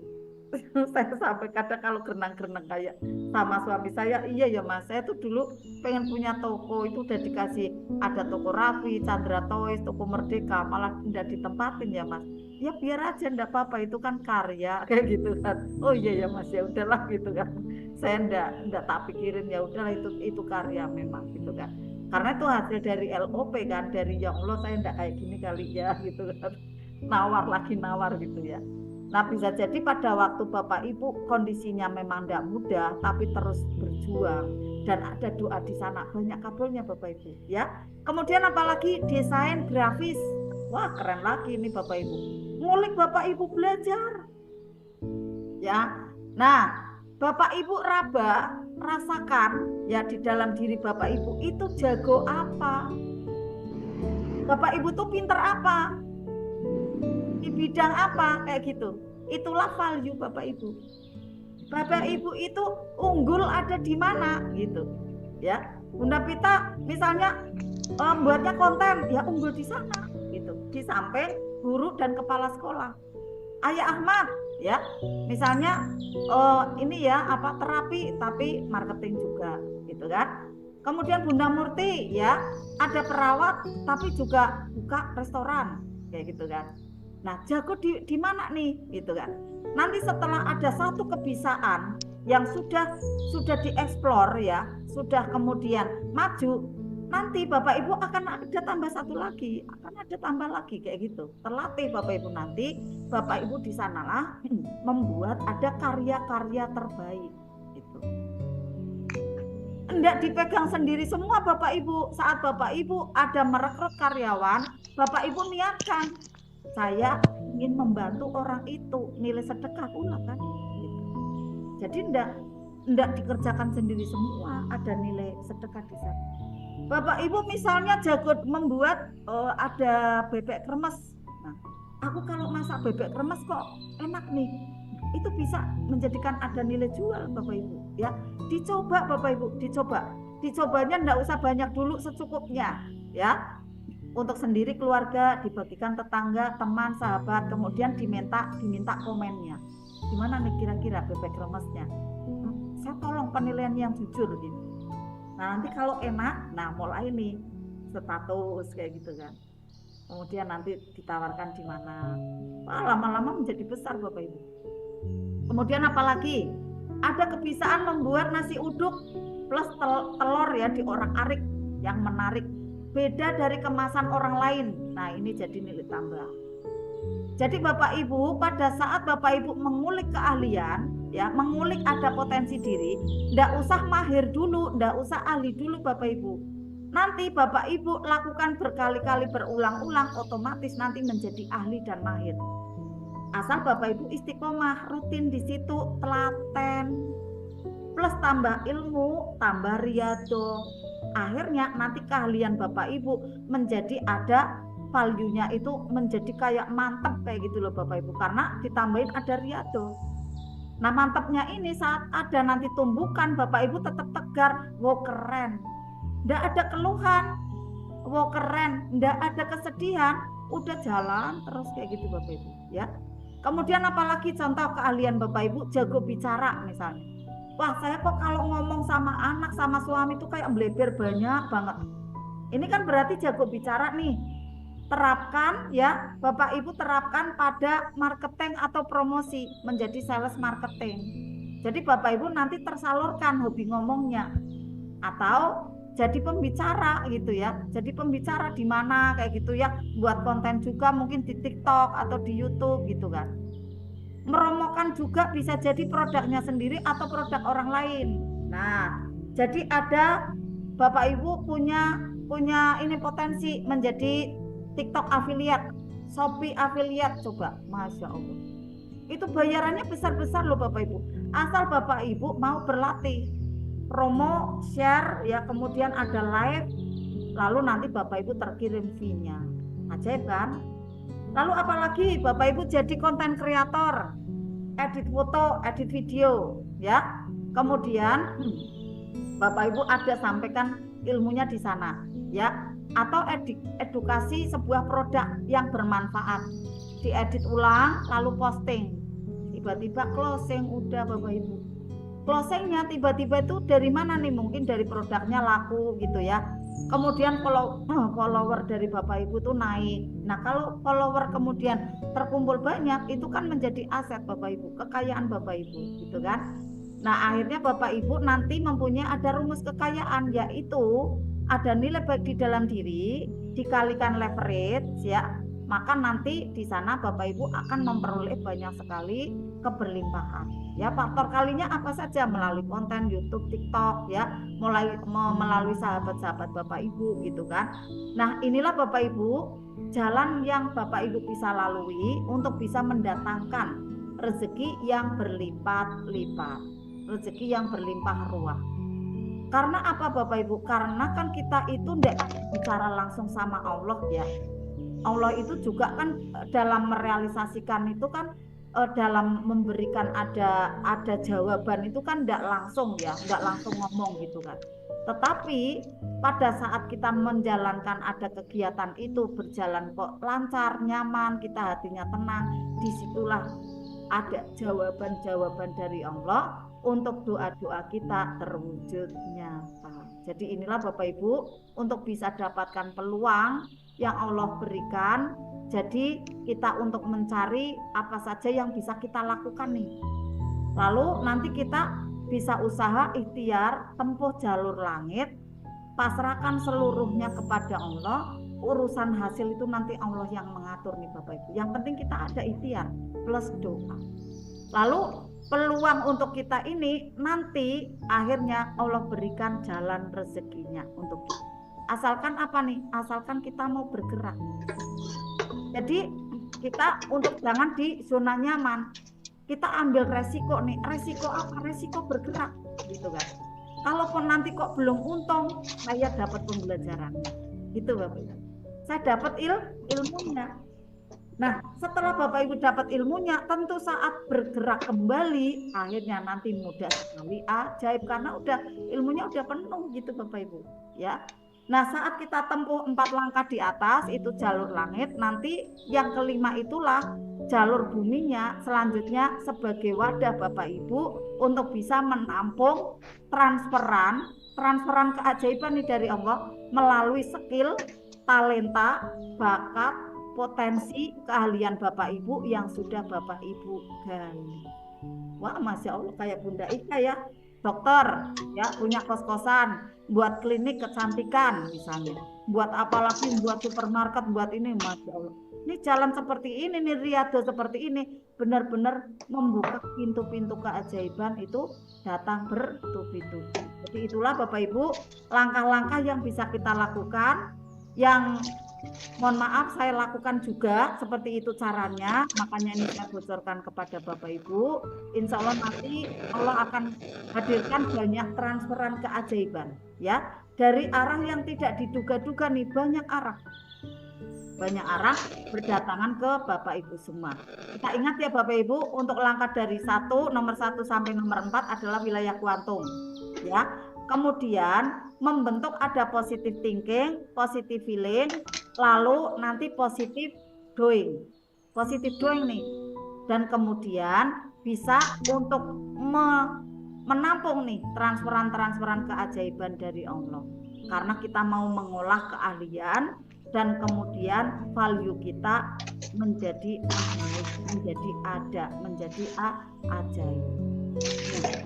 [SPEAKER 1] Saya sampai kadang kalau gerenang-gerenang kayak sama suami saya, iya ya Mas, saya tuh dulu pengen punya toko, itu udah dikasih, ada toko Raffi, Chandra Toys, toko Merdeka, malah tidak ditempatin ya Mas. Ya biar aja enggak apa-apa, itu kan karya kayak gitu kan. Oh iya ya Mas, ya udahlah gitu kan. Saya enggak tak pikirin, ya udahlah itu karya memang gitu kan. Karena itu hasil dari LOP kan, dari ya Allah saya enggak kayak gini kali ya gitu kan. Nawar lagi nawar gitu ya. Nah bisa jadi pada waktu Bapak Ibu kondisinya memang tidak mudah, tapi terus berjuang dan ada doa di sana, banyak kabulnya Bapak Ibu ya. Kemudian apalagi desain grafis, wah keren lagi nih Bapak Ibu. Ngulik Bapak Ibu belajar ya. Nah Bapak Ibu raba, rasakan ya di dalam diri Bapak Ibu itu jago apa, Bapak Ibu tuh pinter apa, di bidang apa kayak gitu. Itulah value Bapak Ibu. Bapak Ibu itu unggul ada di mana gitu ya. Bunda Pita misalnya buatnya konten ya unggul di sana gitu, di samping guru dan kepala sekolah. Ayah Ahmad ya misalnya ini ya apa terapi tapi marketing juga gitu kan. Kemudian Bunda Murti ya ada perawat tapi juga buka restoran kayak gitu kan. Nah, jago di mana nih gitu kan. Nanti setelah ada satu kebiasaan yang sudah dieksplor ya, sudah kemudian maju, nanti Bapak Ibu akan ada tambah satu lagi, akan ada tambah lagi kayak gitu. Terlatih Bapak Ibu, nanti Bapak Ibu di sanalah membuat ada karya-karya terbaik gitu. Enggak dipegang sendiri semua Bapak Ibu. Saat Bapak Ibu ada merekrut karyawan, Bapak Ibu niatkan, saya ingin membantu orang itu, nilai sedekah pula kan. Gitu. Jadi enggak dikerjakan sendiri semua, ada nilai sedekah di sana. Bapak Ibu misalnya jago membuat ada bebek kremes. Nah, aku kalau masak bebek kremes kok enak nih. Itu bisa menjadikan ada nilai jual Bapak Ibu ya. Dicoba Bapak Ibu, dicoba. Dicobanya enggak usah banyak dulu, secukupnya ya. Untuk sendiri keluarga, dibagikan tetangga, teman, sahabat, kemudian diminta komennya. Gimana nih kira-kira bebek kremesnya? Saya tolong penilaian yang jujur gitu. Nah nanti kalau enak, nah mulai nih status kayak gitu kan. Kemudian nanti ditawarkan di mana. Lama-lama menjadi besar Bapak Ibu. Kemudian apalagi? Ada kebiasaan membuat nasi uduk plus telur ya diorak-arik yang menarik. Beda dari kemasan orang lain. Nah ini jadi nilai tambah. Jadi Bapak Ibu pada saat Bapak Ibu mengulik keahlian, ya mengulik ada potensi diri, ndak usah mahir dulu, ndak usah ahli dulu Bapak Ibu. Nanti Bapak Ibu lakukan berkali-kali berulang-ulang, otomatis nanti menjadi ahli dan mahir. Asal Bapak Ibu istiqomah, rutin di situ, telaten, plus tambah ilmu, tambah riyadhah. Akhirnya nanti keahlian Bapak Ibu menjadi ada value-nya itu menjadi kayak mantap kayak gitu loh Bapak Ibu, karena ditambahin ada riyadhah. Nah mantapnya ini saat ada nanti tumbukan Bapak Ibu tetap tegar, wow keren, nggak ada keluhan, wow keren, nggak ada kesedihan, udah jalan terus kayak gitu Bapak Ibu ya. Kemudian apalagi contoh keahlian Bapak Ibu, jago bicara misalnya. Wah saya kok kalau ngomong sama anak sama suami itu kayak bleber banyak banget. Ini kan berarti jago bicara nih. Terapkan ya Bapak Ibu, terapkan pada marketing atau promosi, menjadi sales marketing. Jadi Bapak Ibu nanti tersalurkan hobi ngomongnya, atau jadi pembicara gitu ya. Jadi pembicara di mana kayak gitu ya, buat konten juga mungkin di TikTok atau di YouTube gitu kan. Meromokan juga bisa jadi produknya sendiri atau produk orang lain. Nah, jadi ada Bapak Ibu punya ini potensi menjadi TikTok affiliate, Shopee affiliate, coba, Masya Allah. Itu bayarannya besar-besar loh Bapak Ibu. Asal Bapak Ibu mau berlatih, promo, share, ya kemudian ada live, lalu nanti Bapak Ibu terkirim fee-nya. Ajaib kan? Lalu apalagi Bapak Ibu jadi konten kreator, edit foto, edit video, ya. Kemudian Bapak Ibu ada sampaikan ilmunya di sana, ya. Atau edukasi sebuah produk yang bermanfaat, diedit ulang lalu posting, tiba-tiba closing udah Bapak Ibu. Closingnya tiba-tiba itu dari mana nih? Mungkin dari produknya laku gitu ya. Kemudian follower dari Bapak Ibu tuh naik. Nah kalau follower kemudian terkumpul banyak, itu kan menjadi aset Bapak Ibu, kekayaan Bapak Ibu gitu kan. Nah akhirnya Bapak Ibu nanti mempunyai ada rumus kekayaan, yaitu ada nilai baik di dalam diri dikalikan leverage ya, maka nanti di sana Bapak Ibu akan memperoleh banyak sekali keberlimpahan ya. Faktor kalinya apa saja? Melalui konten YouTube, TikTok ya, melalui sahabat-sahabat Bapak Ibu gitu kan. Nah inilah Bapak Ibu jalan yang Bapak Ibu bisa lalui untuk bisa mendatangkan rezeki yang berlipat-lipat, rezeki yang berlimpah ruah. Karena apa Bapak Ibu? Karena kan kita itu tidak bicara langsung sama Allah ya. Allah itu juga kan dalam merealisasikan itu kan dalam memberikan ada jawaban itu kan tidak langsung ya, tidak langsung ngomong gitu kan. Tetapi pada saat kita menjalankan ada kegiatan itu berjalan kok lancar, nyaman, kita hatinya tenang, disitulah ada jawaban-jawaban dari Allah untuk doa-doa kita terwujud nyata. Jadi inilah Bapak Ibu untuk bisa dapatkan peluang yang Allah berikan. Jadi kita untuk mencari apa saja yang bisa kita lakukan nih. Lalu nanti kita bisa usaha ikhtiar, tempuh jalur langit, pasrahkan seluruhnya kepada Allah. Urusan hasil itu nanti Allah yang mengatur nih Bapak Ibu. Yang penting kita ada ikhtiar plus doa. Lalu peluang untuk kita ini nanti akhirnya Allah berikan jalan rezekinya untuk kita. Asalkan apa nih? Asalkan kita mau bergerak. Jadi kita untuk jangan di zona nyaman. Kita ambil resiko nih. Resiko apa? Resiko bergerak gitu kan. Kalaupun nanti kok belum untung, saya dapat pembelajarannya. Gitu Bapak Ibu. Saya dapat ilmunya. Nah, setelah Bapak Ibu dapat ilmunya, tentu saat bergerak kembali, akhirnya nanti mudah sekali ajaib karena ilmunya udah penuh gitu Bapak Ibu, ya. Nah, saat kita tempuh 4 langkah di atas itu jalur langit, nanti yang kelima itulah jalur buminya selanjutnya sebagai wadah Bapak Ibu untuk bisa menampung transferan keajaiban nih dari Allah melalui skill, talenta, bakat, potensi keahlian Bapak Ibu yang sudah Bapak Ibu gali. Wah, Masya Allah, kayak Bunda Ika ya, dokter ya, punya kos-kosan, buat klinik kecantikan misalnya, buat apalagi buat supermarket, buat ini, Masya Allah. Ini jalan seperti ini nih, riado seperti ini, benar-benar membuka pintu-pintu keajaiban itu datang bertubi-tubi. Jadi itulah Bapak Ibu langkah-langkah yang bisa kita lakukan, yang mohon maaf saya lakukan juga seperti itu caranya, makanya ini saya bocorkan kepada Bapak Ibu. Insya Allah nanti Allah akan hadirkan banyak transferan keajaiban ya, dari arah yang tidak diduga-duga nih, banyak arah berdatangan ke Bapak Ibu semua. Kita ingat ya Bapak Ibu, untuk langkah dari nomor 1 sampai nomor 4 adalah wilayah kuantum ya. Kemudian membentuk ada positive thinking, positive feeling, lalu nanti positive doing nih, dan kemudian bisa untuk menampung nih transferan keajaiban dari Allah, karena kita mau mengolah keahlian dan kemudian value kita menjadi ajaib.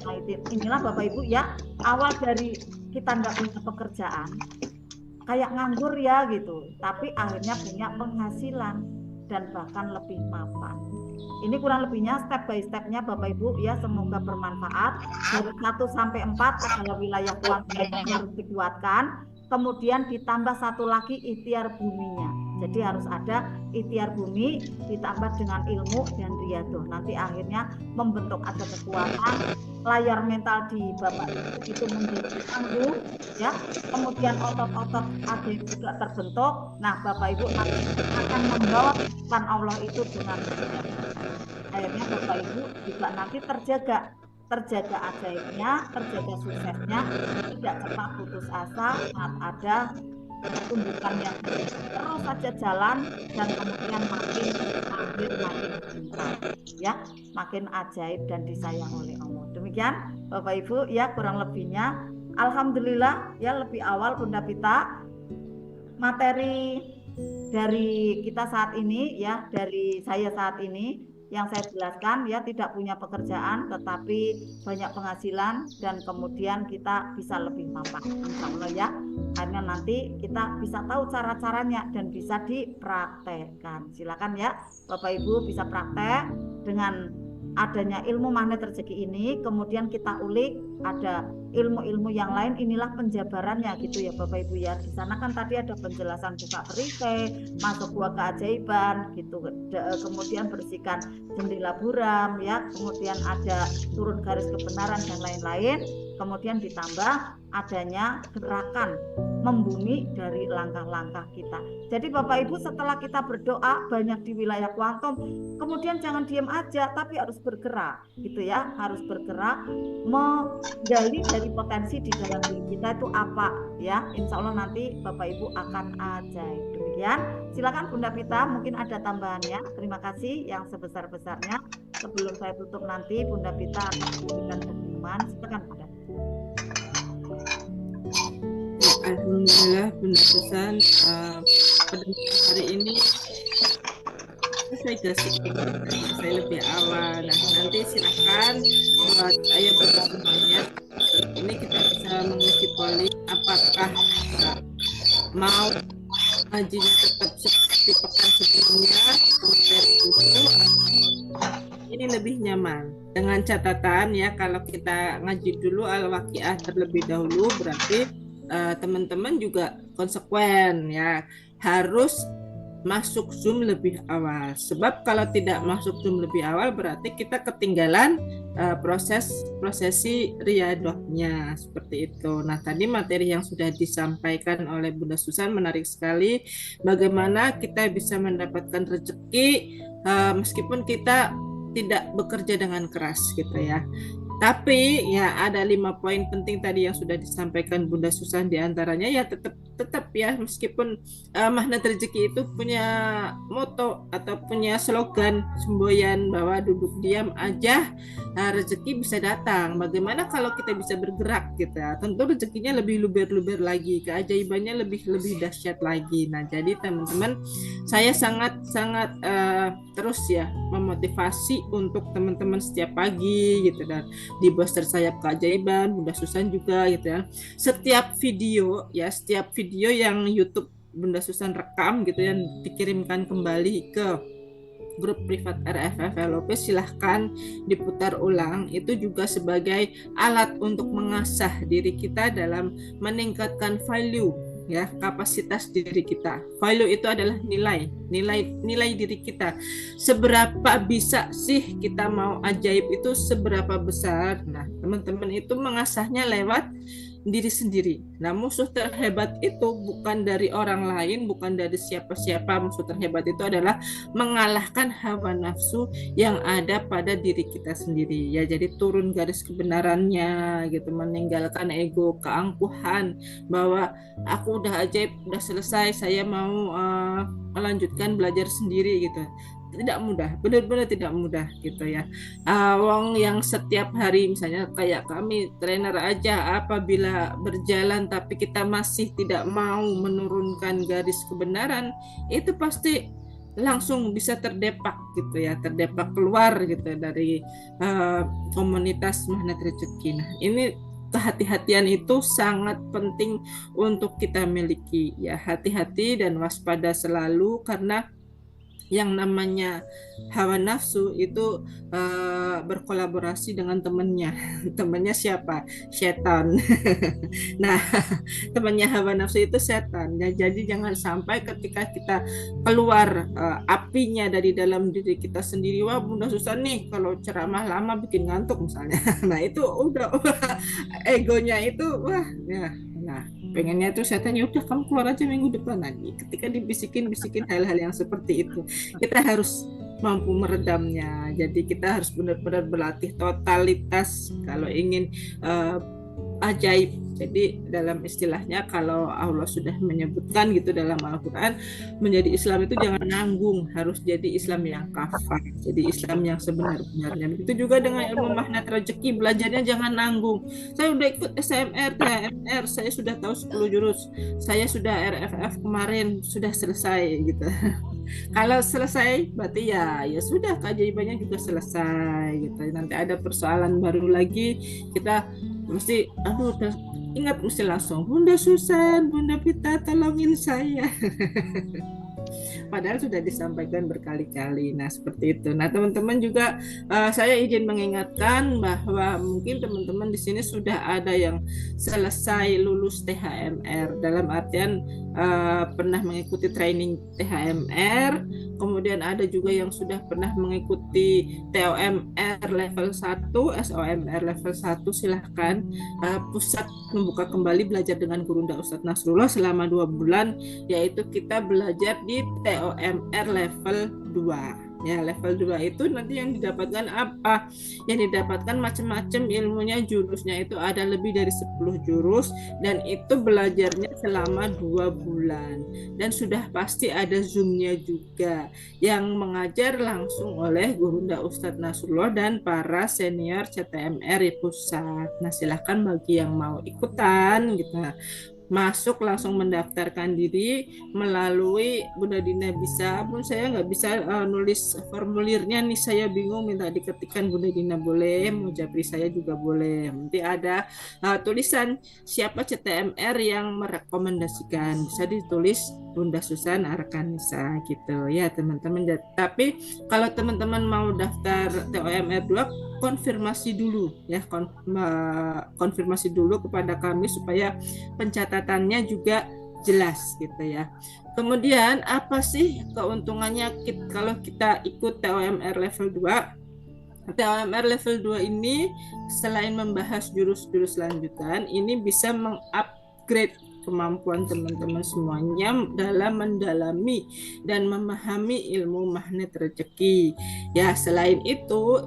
[SPEAKER 1] Nah, inilah Bapak Ibu ya, awal dari kita nggak punya pekerjaan, kayak nganggur ya gitu, tapi akhirnya punya penghasilan dan bahkan lebih mapan. Ini kurang lebihnya step by stepnya Bapak Ibu ya, semoga bermanfaat. Dari 1 sampai 4 adalah wilayah kuantum yang harus dikuatkan, kemudian ditambah satu lagi ikhtiar buminya. Jadi harus ada ikhtiar bumi ditambah dengan ilmu dan riyadhah. Nanti akhirnya membentuk ada kekuatan, layar mental di Bapak Ibu itu menjadi tangguh ya. Kemudian otot-otot ada juga terbentuk. Nah, Bapak Ibu akan membawa kekuatan Allah itu dengan mudah. Akhirnya Bapak Ibu juga nanti terjaga ajaibnya, terjaga suksesnya, tidak cepat putus asa saat ada tumbukan yang terus saja jalan dan kemudian makin cinta ya, makin ajaib dan disayang oleh Allah. Demikian Bapak Ibu ya, kurang lebihnya. Alhamdulillah ya, lebih awal Bunda Pita materi dari kita saat ini ya, dari saya saat ini yang saya jelaskan ya, tidak punya pekerjaan tetapi banyak penghasilan dan kemudian kita bisa lebih mapan insya Allah ya, karena nanti kita bisa tahu cara-caranya dan bisa dipraktekkan. Silakan ya Bapak Ibu bisa praktek dengan adanya ilmu magnet rezeki ini, kemudian kita ulik ada ilmu-ilmu yang lain, inilah penjabarannya gitu ya Bapak Ibu ya. Di sana kan tadi ada penjelasan buka perisai, masuk gua keajaiban gitu, kemudian bersihkan jendela buram ya, kemudian ada turun garis kebenaran dan lain-lain, kemudian ditambah adanya gerakan membumi dari langkah-langkah kita. Jadi Bapak Ibu setelah kita berdoa banyak di wilayah kuantum, kemudian jangan diam aja tapi harus bergerak gitu ya, harus bergerak menggali dari potensi di dalam diri kita itu apa ya. Insya Allah nanti Bapak Ibu akan ajaib. Demikian, silakan Bunda Pita mungkin ada tambahannya. Terima kasih yang sebesar-besarnya. Sebelum saya tutup nanti Bunda Pita akan memberikan pengumuman. Silakan Bunda.
[SPEAKER 2] Alhamdulillah Bunda Susan, pada hari ini saya kasih saya lebih awal. Nah, nanti silakan buat saya bertanya. Ini kita bisa mengisi polling apakah mau ngajinya tetap seperti pekan sebelumnya materi buku, ini lebih nyaman. Dengan catatan ya, kalau kita ngaji dulu al-waqiah terlebih dahulu, berarti teman-teman juga konsekuen ya, harus masuk Zoom lebih awal. Sebab kalau tidak masuk Zoom lebih awal berarti kita ketinggalan prosesi riadohnya seperti itu. Nah, tadi materi yang sudah disampaikan oleh Bunda Susan menarik sekali. Bagaimana kita bisa mendapatkan rezeki meskipun kita tidak bekerja dengan keras gitu ya. Tapi ya ada 5 poin penting tadi yang sudah disampaikan Bunda Susan, di antaranya ya tetap ya meskipun magnet rezeki itu punya moto atau punya slogan semboyan bahwa duduk diam aja rezeki bisa datang. Bagaimana kalau kita bisa bergerak gitu ya? Tentu rezekinya lebih luber-luber lagi, keajaibannya lebih dahsyat lagi. Nah, jadi teman-teman saya sangat terus ya memotivasi untuk teman-teman setiap pagi gitu, dan di Booster Sayap Keajaiban, Bunda Susan juga gitu ya. Setiap video yang YouTube Bunda Susan rekam gitu yang dikirimkan kembali ke grup privat RFF LOP, silahkan diputar ulang. Itu juga sebagai alat untuk mengasah diri kita dalam meningkatkan value ya, kapasitas diri kita. Value itu adalah nilai diri kita. Seberapa bisa sih kita mau ajaib itu seberapa besar. Nah, teman-teman itu mengasahnya lewat diri sendiri. Nah, musuh terhebat itu bukan dari orang lain, bukan dari siapa-siapa. Musuh terhebat itu adalah mengalahkan hawa nafsu yang ada pada diri kita sendiri. Ya, jadi turun garis kebenarannya gitu, meninggalkan ego, keangkuhan bahwa aku udah ajaib, udah selesai, saya mau melanjutkan belajar sendiri gitu. Tidak mudah, benar-benar tidak mudah gitu ya. Wong yang setiap hari misalnya kayak kami trainer aja, apabila berjalan tapi kita masih tidak mau menurunkan garis kebenaran, itu pasti langsung bisa terdepak gitu ya, terdepak keluar gitu dari komunitas magnet rezeki. Nah, ini kehati-hatian itu sangat penting untuk kita miliki ya. Hati-hati dan waspada selalu, karena yang namanya hawa nafsu itu berkolaborasi dengan temannya. Temannya siapa? Setan. Nah, temannya hawa nafsu itu setan. Ya, jadi jangan sampai ketika kita keluar apinya dari dalam diri kita sendiri, wah Bunda Susan nih kalau ceramah lama bikin ngantuk misalnya. Nah, itu udah egonya itu wah ya. Nah, pengennya tuh setannya udah kamu keluar aja minggu depan lagi. Ketika dibisikin hal-hal yang seperti itu, kita harus mampu meredamnya. Jadi kita harus benar-benar berlatih totalitas kalau ingin ajaib. Jadi dalam istilahnya kalau Allah sudah menyebutkan gitu dalam Al-Quran, menjadi Islam itu jangan nanggung, harus jadi Islam yang kafah, jadi Islam yang sebenar-benarnya. Begitu juga dengan ilmu magnet rezeki, belajarnya jangan nanggung. Saya udah ikut SMR, THMR, saya sudah tahu 10 jurus, saya sudah RFF kemarin, sudah selesai gitu. Kalau selesai berarti ya sudah, keajaibannya juga selesai gitu. Nanti ada persoalan baru lagi, kita mesti ingat mesti langsung Bunda Susan, Bunda Pita tolongin saya. Padahal sudah disampaikan berkali-kali. Nah, seperti itu. Nah, teman-teman juga saya izin mengingatkan bahwa mungkin teman-teman di sini sudah ada yang selesai lulus THMR, dalam artian pernah mengikuti training THMR, kemudian ada juga yang sudah pernah mengikuti TOMR level 1, SOMR level 1. Silahkan pusat membuka kembali belajar dengan Gurunda Ustadz Nasrullah selama 2 bulan, yaitu kita belajar di TOMR level 2. Ya, level 2 itu nanti yang didapatkan apa? Yang didapatkan macam-macam ilmunya, jurusnya itu ada lebih dari 10 jurus, dan itu belajarnya selama 2 bulan. Dan sudah pasti ada Zoom-nya juga yang mengajar langsung oleh Gurunda Ustadz Nasrullah dan para senior CTMR di pusat. Nah, silahkan bagi yang mau ikutan gitu. Masuk langsung mendaftarkan diri melalui Bunda Dina bisa, pun saya nggak bisa nulis formulirnya nih, saya bingung, minta diketikkan Bunda Dina boleh, mau japri saya juga boleh. Nanti ada tulisan siapa CTMR yang merekomendasikan, bisa ditulis Bunda Susan Arkanisa gitu ya teman-teman. Tapi kalau teman-teman mau daftar TOMR 2, konfirmasi dulu ya, konfirmasi dulu kepada kami supaya pencatatannya juga jelas gitu ya. Kemudian apa sih keuntungannya kalau kita ikut TOMR level 2? TOMR level 2 ini selain membahas jurus-jurus lanjutan, ini bisa mengupgrade kemampuan teman-teman semuanya dalam mendalami dan memahami ilmu magnet rezeki. Ya, selain itu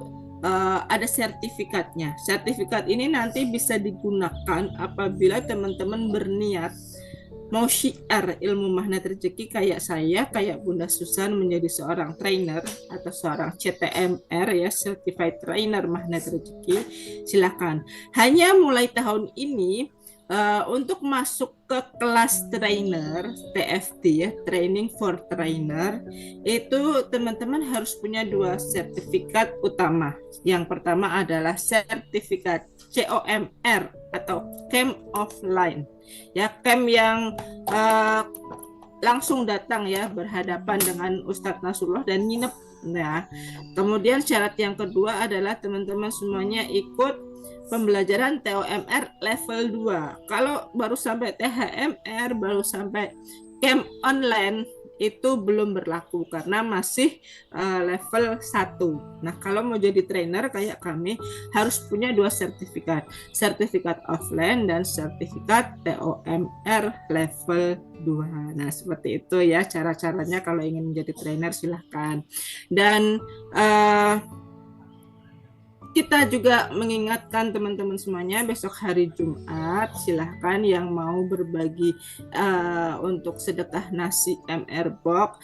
[SPEAKER 2] ada sertifikatnya. Sertifikat ini nanti bisa digunakan apabila teman-teman berniat mau syiar ilmu magnet rezeki kayak saya, kayak Bunda Susan menjadi seorang trainer atau seorang CTMR ya, Certified Trainer Magnet Rezeki, silakan. Hanya mulai tahun ini untuk masuk ke kelas trainer TFT ya, Training for Trainer, itu teman-teman harus punya 2 sertifikat utama. Yang pertama adalah sertifikat COMR atau Camp Offline. Ya, camp yang langsung datang ya, berhadapan dengan Ustadz Nasrullah dan nginep. Nah, kemudian syarat yang kedua adalah teman-teman semuanya ikut pembelajaran TOMR level 2. Kalau baru sampai THMR, baru sampai camp online, itu belum berlaku karena masih level 1. Nah, kalau mau jadi trainer kayak kami harus punya 2 sertifikat. Sertifikat offline dan sertifikat TOMR level 2. Nah, seperti itu ya cara-caranya kalau ingin menjadi trainer, silahkan. Dan kita juga mengingatkan teman-teman semuanya, besok hari Jumat silahkan yang mau berbagi untuk sedekah nasi MR Box.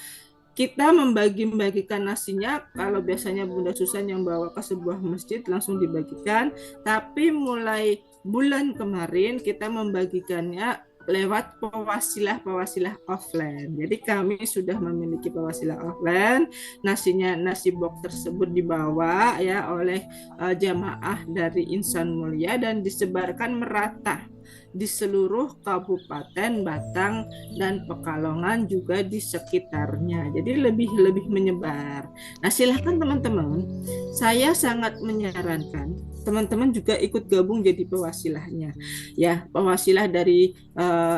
[SPEAKER 2] Kita membagi-bagikan nasinya, kalau biasanya Bunda Susan yang bawa ke sebuah masjid langsung dibagikan, tapi mulai bulan kemarin kita membagikannya lewat pewasilah offline. Jadi kami sudah memiliki pewasilah offline. Nasi box tersebut dibawa ya oleh jamaah dari Insan Mulia dan disebarkan merata di seluruh Kabupaten Batang dan Pekalongan, juga di sekitarnya. Jadi lebih menyebar. Nah, silahkan teman-teman, saya sangat menyarankan teman-teman juga ikut gabung jadi pewasilahnya. Ya, pewasilah dari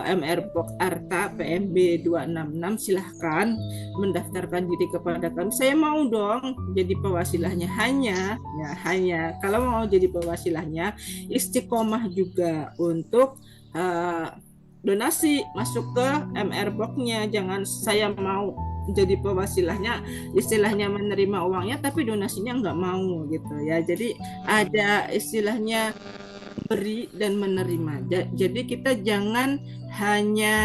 [SPEAKER 2] MR Box Arta PMB 266, silahkan mendaftarkan diri kepada kami. Saya mau dong jadi pewasilahnya. Hanya kalau mau jadi pewasilahnya istiqomah juga untuk donasi masuk ke MR Box-nya. Jangan saya mau jadi pewasilahnya istilahnya menerima uangnya tapi donasinya nggak mau gitu ya. Jadi ada istilahnya beri dan menerima. Jadi kita jangan hanya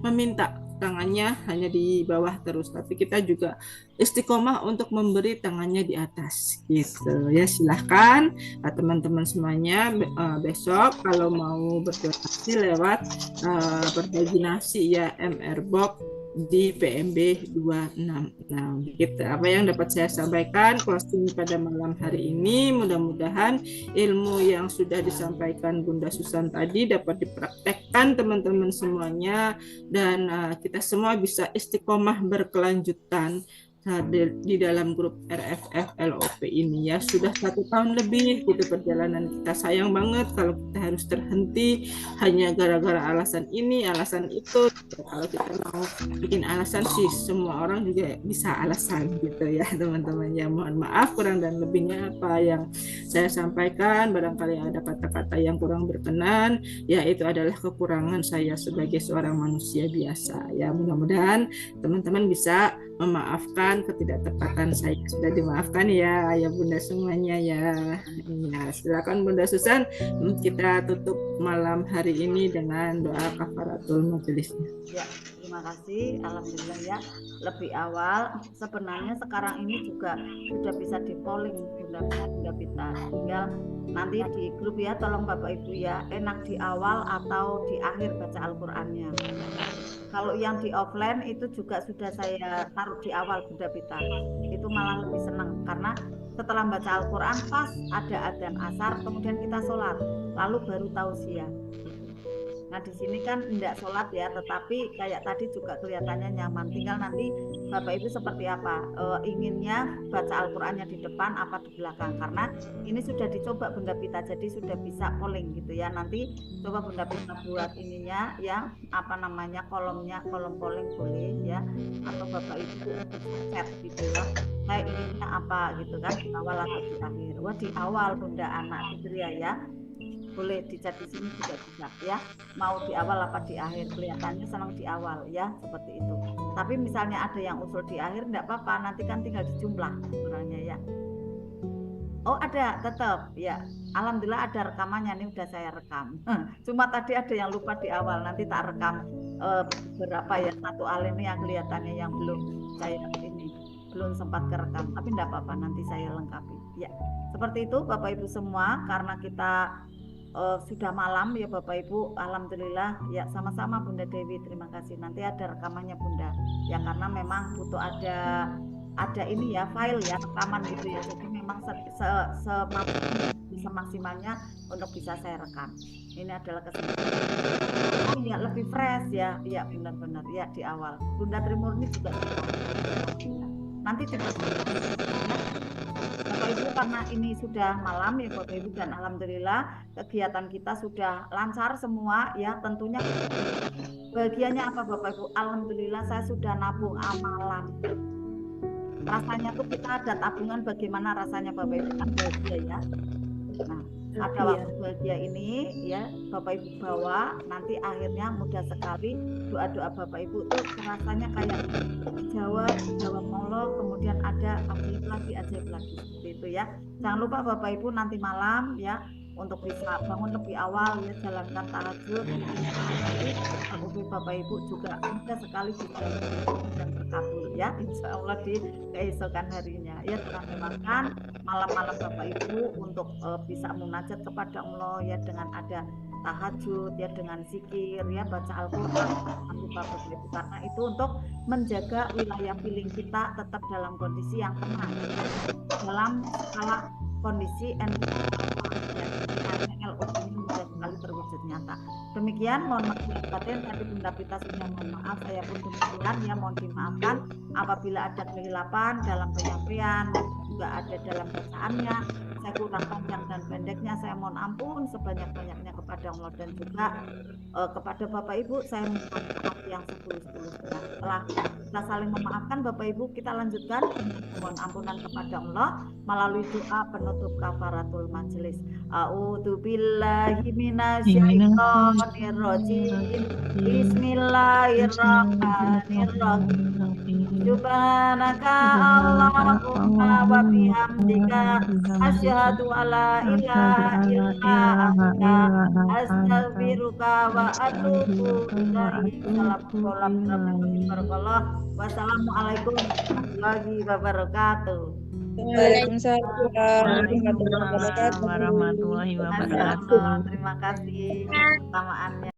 [SPEAKER 2] meminta, tangannya hanya di bawah terus, tapi kita juga istiqomah untuk memberi, tangannya di atas gitu ya. Silahkan teman-teman semuanya besok kalau mau berdonasi lewat berbagi nasi ya MR Box di PMB 266 gitu. Apa yang dapat saya sampaikan closing pada malam hari ini, mudah-mudahan ilmu yang sudah disampaikan Bunda Susan tadi dapat dipraktekkan teman-teman semuanya, dan kita semua bisa istiqomah berkelanjutan di dalam grup RFF LOP ini ya. Sudah 1 tahun lebih gitu perjalanan kita. Sayang banget kalau kita harus terhenti hanya gara-gara alasan ini, alasan itu. Kalau kita mau bikin alasan sih, semua orang juga bisa alasan gitu ya teman-teman ya. Mohon maaf kurang dan lebihnya apa yang saya sampaikan. Barangkali ada kata-kata yang kurang berkenan, ya itu adalah kekurangan saya sebagai seorang manusia biasa ya. Mudah-mudahan teman-teman bisa memaafkan ketidaktepatan saya. Sudah dimaafkan ya ayah bunda semuanya ya. Silakan Bunda Susan, kita tutup malam hari ini dengan doa kafaratul majelisnya.
[SPEAKER 1] Ya, terima kasih. Alhamdulillah ya, lebih awal. Sebenarnya sekarang ini juga sudah bisa di polling Bunda Pita. Tinggal nanti di grup ya, tolong Bapak Ibu ya, enak di awal atau di akhir baca Al-Qur'annya. Kalau yang di offline itu juga sudah saya taruh di awal Bunda Pita. Itu malah lebih senang karena setelah baca Al-Qur'an pas ada adzan asar, kemudian kita sholat, lalu baru tausiah. Nah di sini kan tidak sholat ya, tetapi kayak tadi juga kelihatannya nyaman. Tinggal nanti Bapak Ibu seperti apa, inginnya baca Al-Qur'annya di depan apa di belakang. Karena ini sudah dicoba Bunda Pita, jadi sudah bisa polling gitu ya. Nanti coba Bunda Pita buat ininya ya, apa namanya, kolomnya, kolom polling boleh ya. Atau Bapak Ibu chat gitu ya. Saya inginnya apa gitu kan, di awal atau di akhir. Wah di awal Bunda Anak Fitria ya. Boleh dicat di sini juga bisa ya, mau di awal apa di akhir, kelihatannya senang di awal ya, seperti itu. Tapi misalnya ada yang usul di akhir enggak apa-apa, nanti kan tinggal dijumlah ukurannya ya. Oh ada tetap ya, alhamdulillah ada rekamannya, nih udah saya rekam. Cuma tadi ada yang lupa di awal, nanti tak rekam beberapa ya, satu hal ini yang kelihatannya yang belum saya ini belum sempat kerekam, tapi enggak apa-apa, nanti saya lengkapi ya. Seperti itu Bapak Ibu semua, karena kita sudah malam ya Bapak Ibu, alhamdulillah ya, sama-sama Bunda Dewi, terima kasih. Nanti ada rekamannya Bunda ya, karena memang butuh ada ini ya, file ya, rekaman gitu ya, jadi memang semaksimalnya untuk bisa saya rekam. Ini adalah kesempatan ya, lebih fresh ya, ya benar-benar ya di awal. Bunda Trimurni juga nanti tiba Bapak Ibu, karena ini sudah malam ya Bapak Ibu, dan alhamdulillah kegiatan kita sudah lancar semua ya. Tentunya bagiannya apa Bapak Ibu, alhamdulillah saya sudah nabung amalan. Rasanya tuh kita ada tabungan, bagaimana rasanya Bapak Ibu, kan bahagia ya. Nah ada waktu bahagia ini ya Bapak Ibu bawa, nanti akhirnya mudah sekali doa-doa Bapak Ibu tuh rasanya kayak jawab Allah, kemudian ada ajaib lagi seperti itu ya. Jangan lupa Bapak Ibu nanti malam ya, untuk bisa bangun lebih awal ya, jalankan tahajud. Nanti Bapak Ibu juga mudah sekali bisa dan terkabul ya, insya Allah di keesokan harinya ya. Teman-teman malam-malam Bapak Ibu untuk bisa munajat kepada Allah ya, dengan ada tahajud ya, dengan zikir ya, baca Al-Quran, Bapak Ibu, karena itu untuk menjaga wilayah feeling kita tetap dalam kondisi yang tenang, dalam skala kondisi LO ini mudah sekali terwujud nyata. Demikian, mohon maaf batin, tadi Bunda Pita sudah mohon maaf, saya pun demikian ya, mohon dimaafkan apabila ada kehilapan dalam penyampaian, juga ada dalam bacaannya, saya kurang panjang dan pendeknya, saya mohon ampun sebanyak-banyaknya kepada Allah, dan juga kepada Bapak Ibu saya mohon maaf yang setulus-tulusnya. Setelah kita saling memaafkan Bapak Ibu, kita lanjutkan mohon ampunan kepada Allah melalui doa penutup kafaratul majelis. A'udzubillahi minasyaitonir rajim. Bismillahirrahmanirrahim. Subhanaka Allahumma wa bihamdika asyhadu alla ilaha illa anta astaghfiruka wa atubu ilaik. Wassalamualaikum warahmatullahi wabarakatuh.
[SPEAKER 3] Waalaikumsalam warahmatullahi wabarakatuh.
[SPEAKER 1] Terima kasih kesamaannya.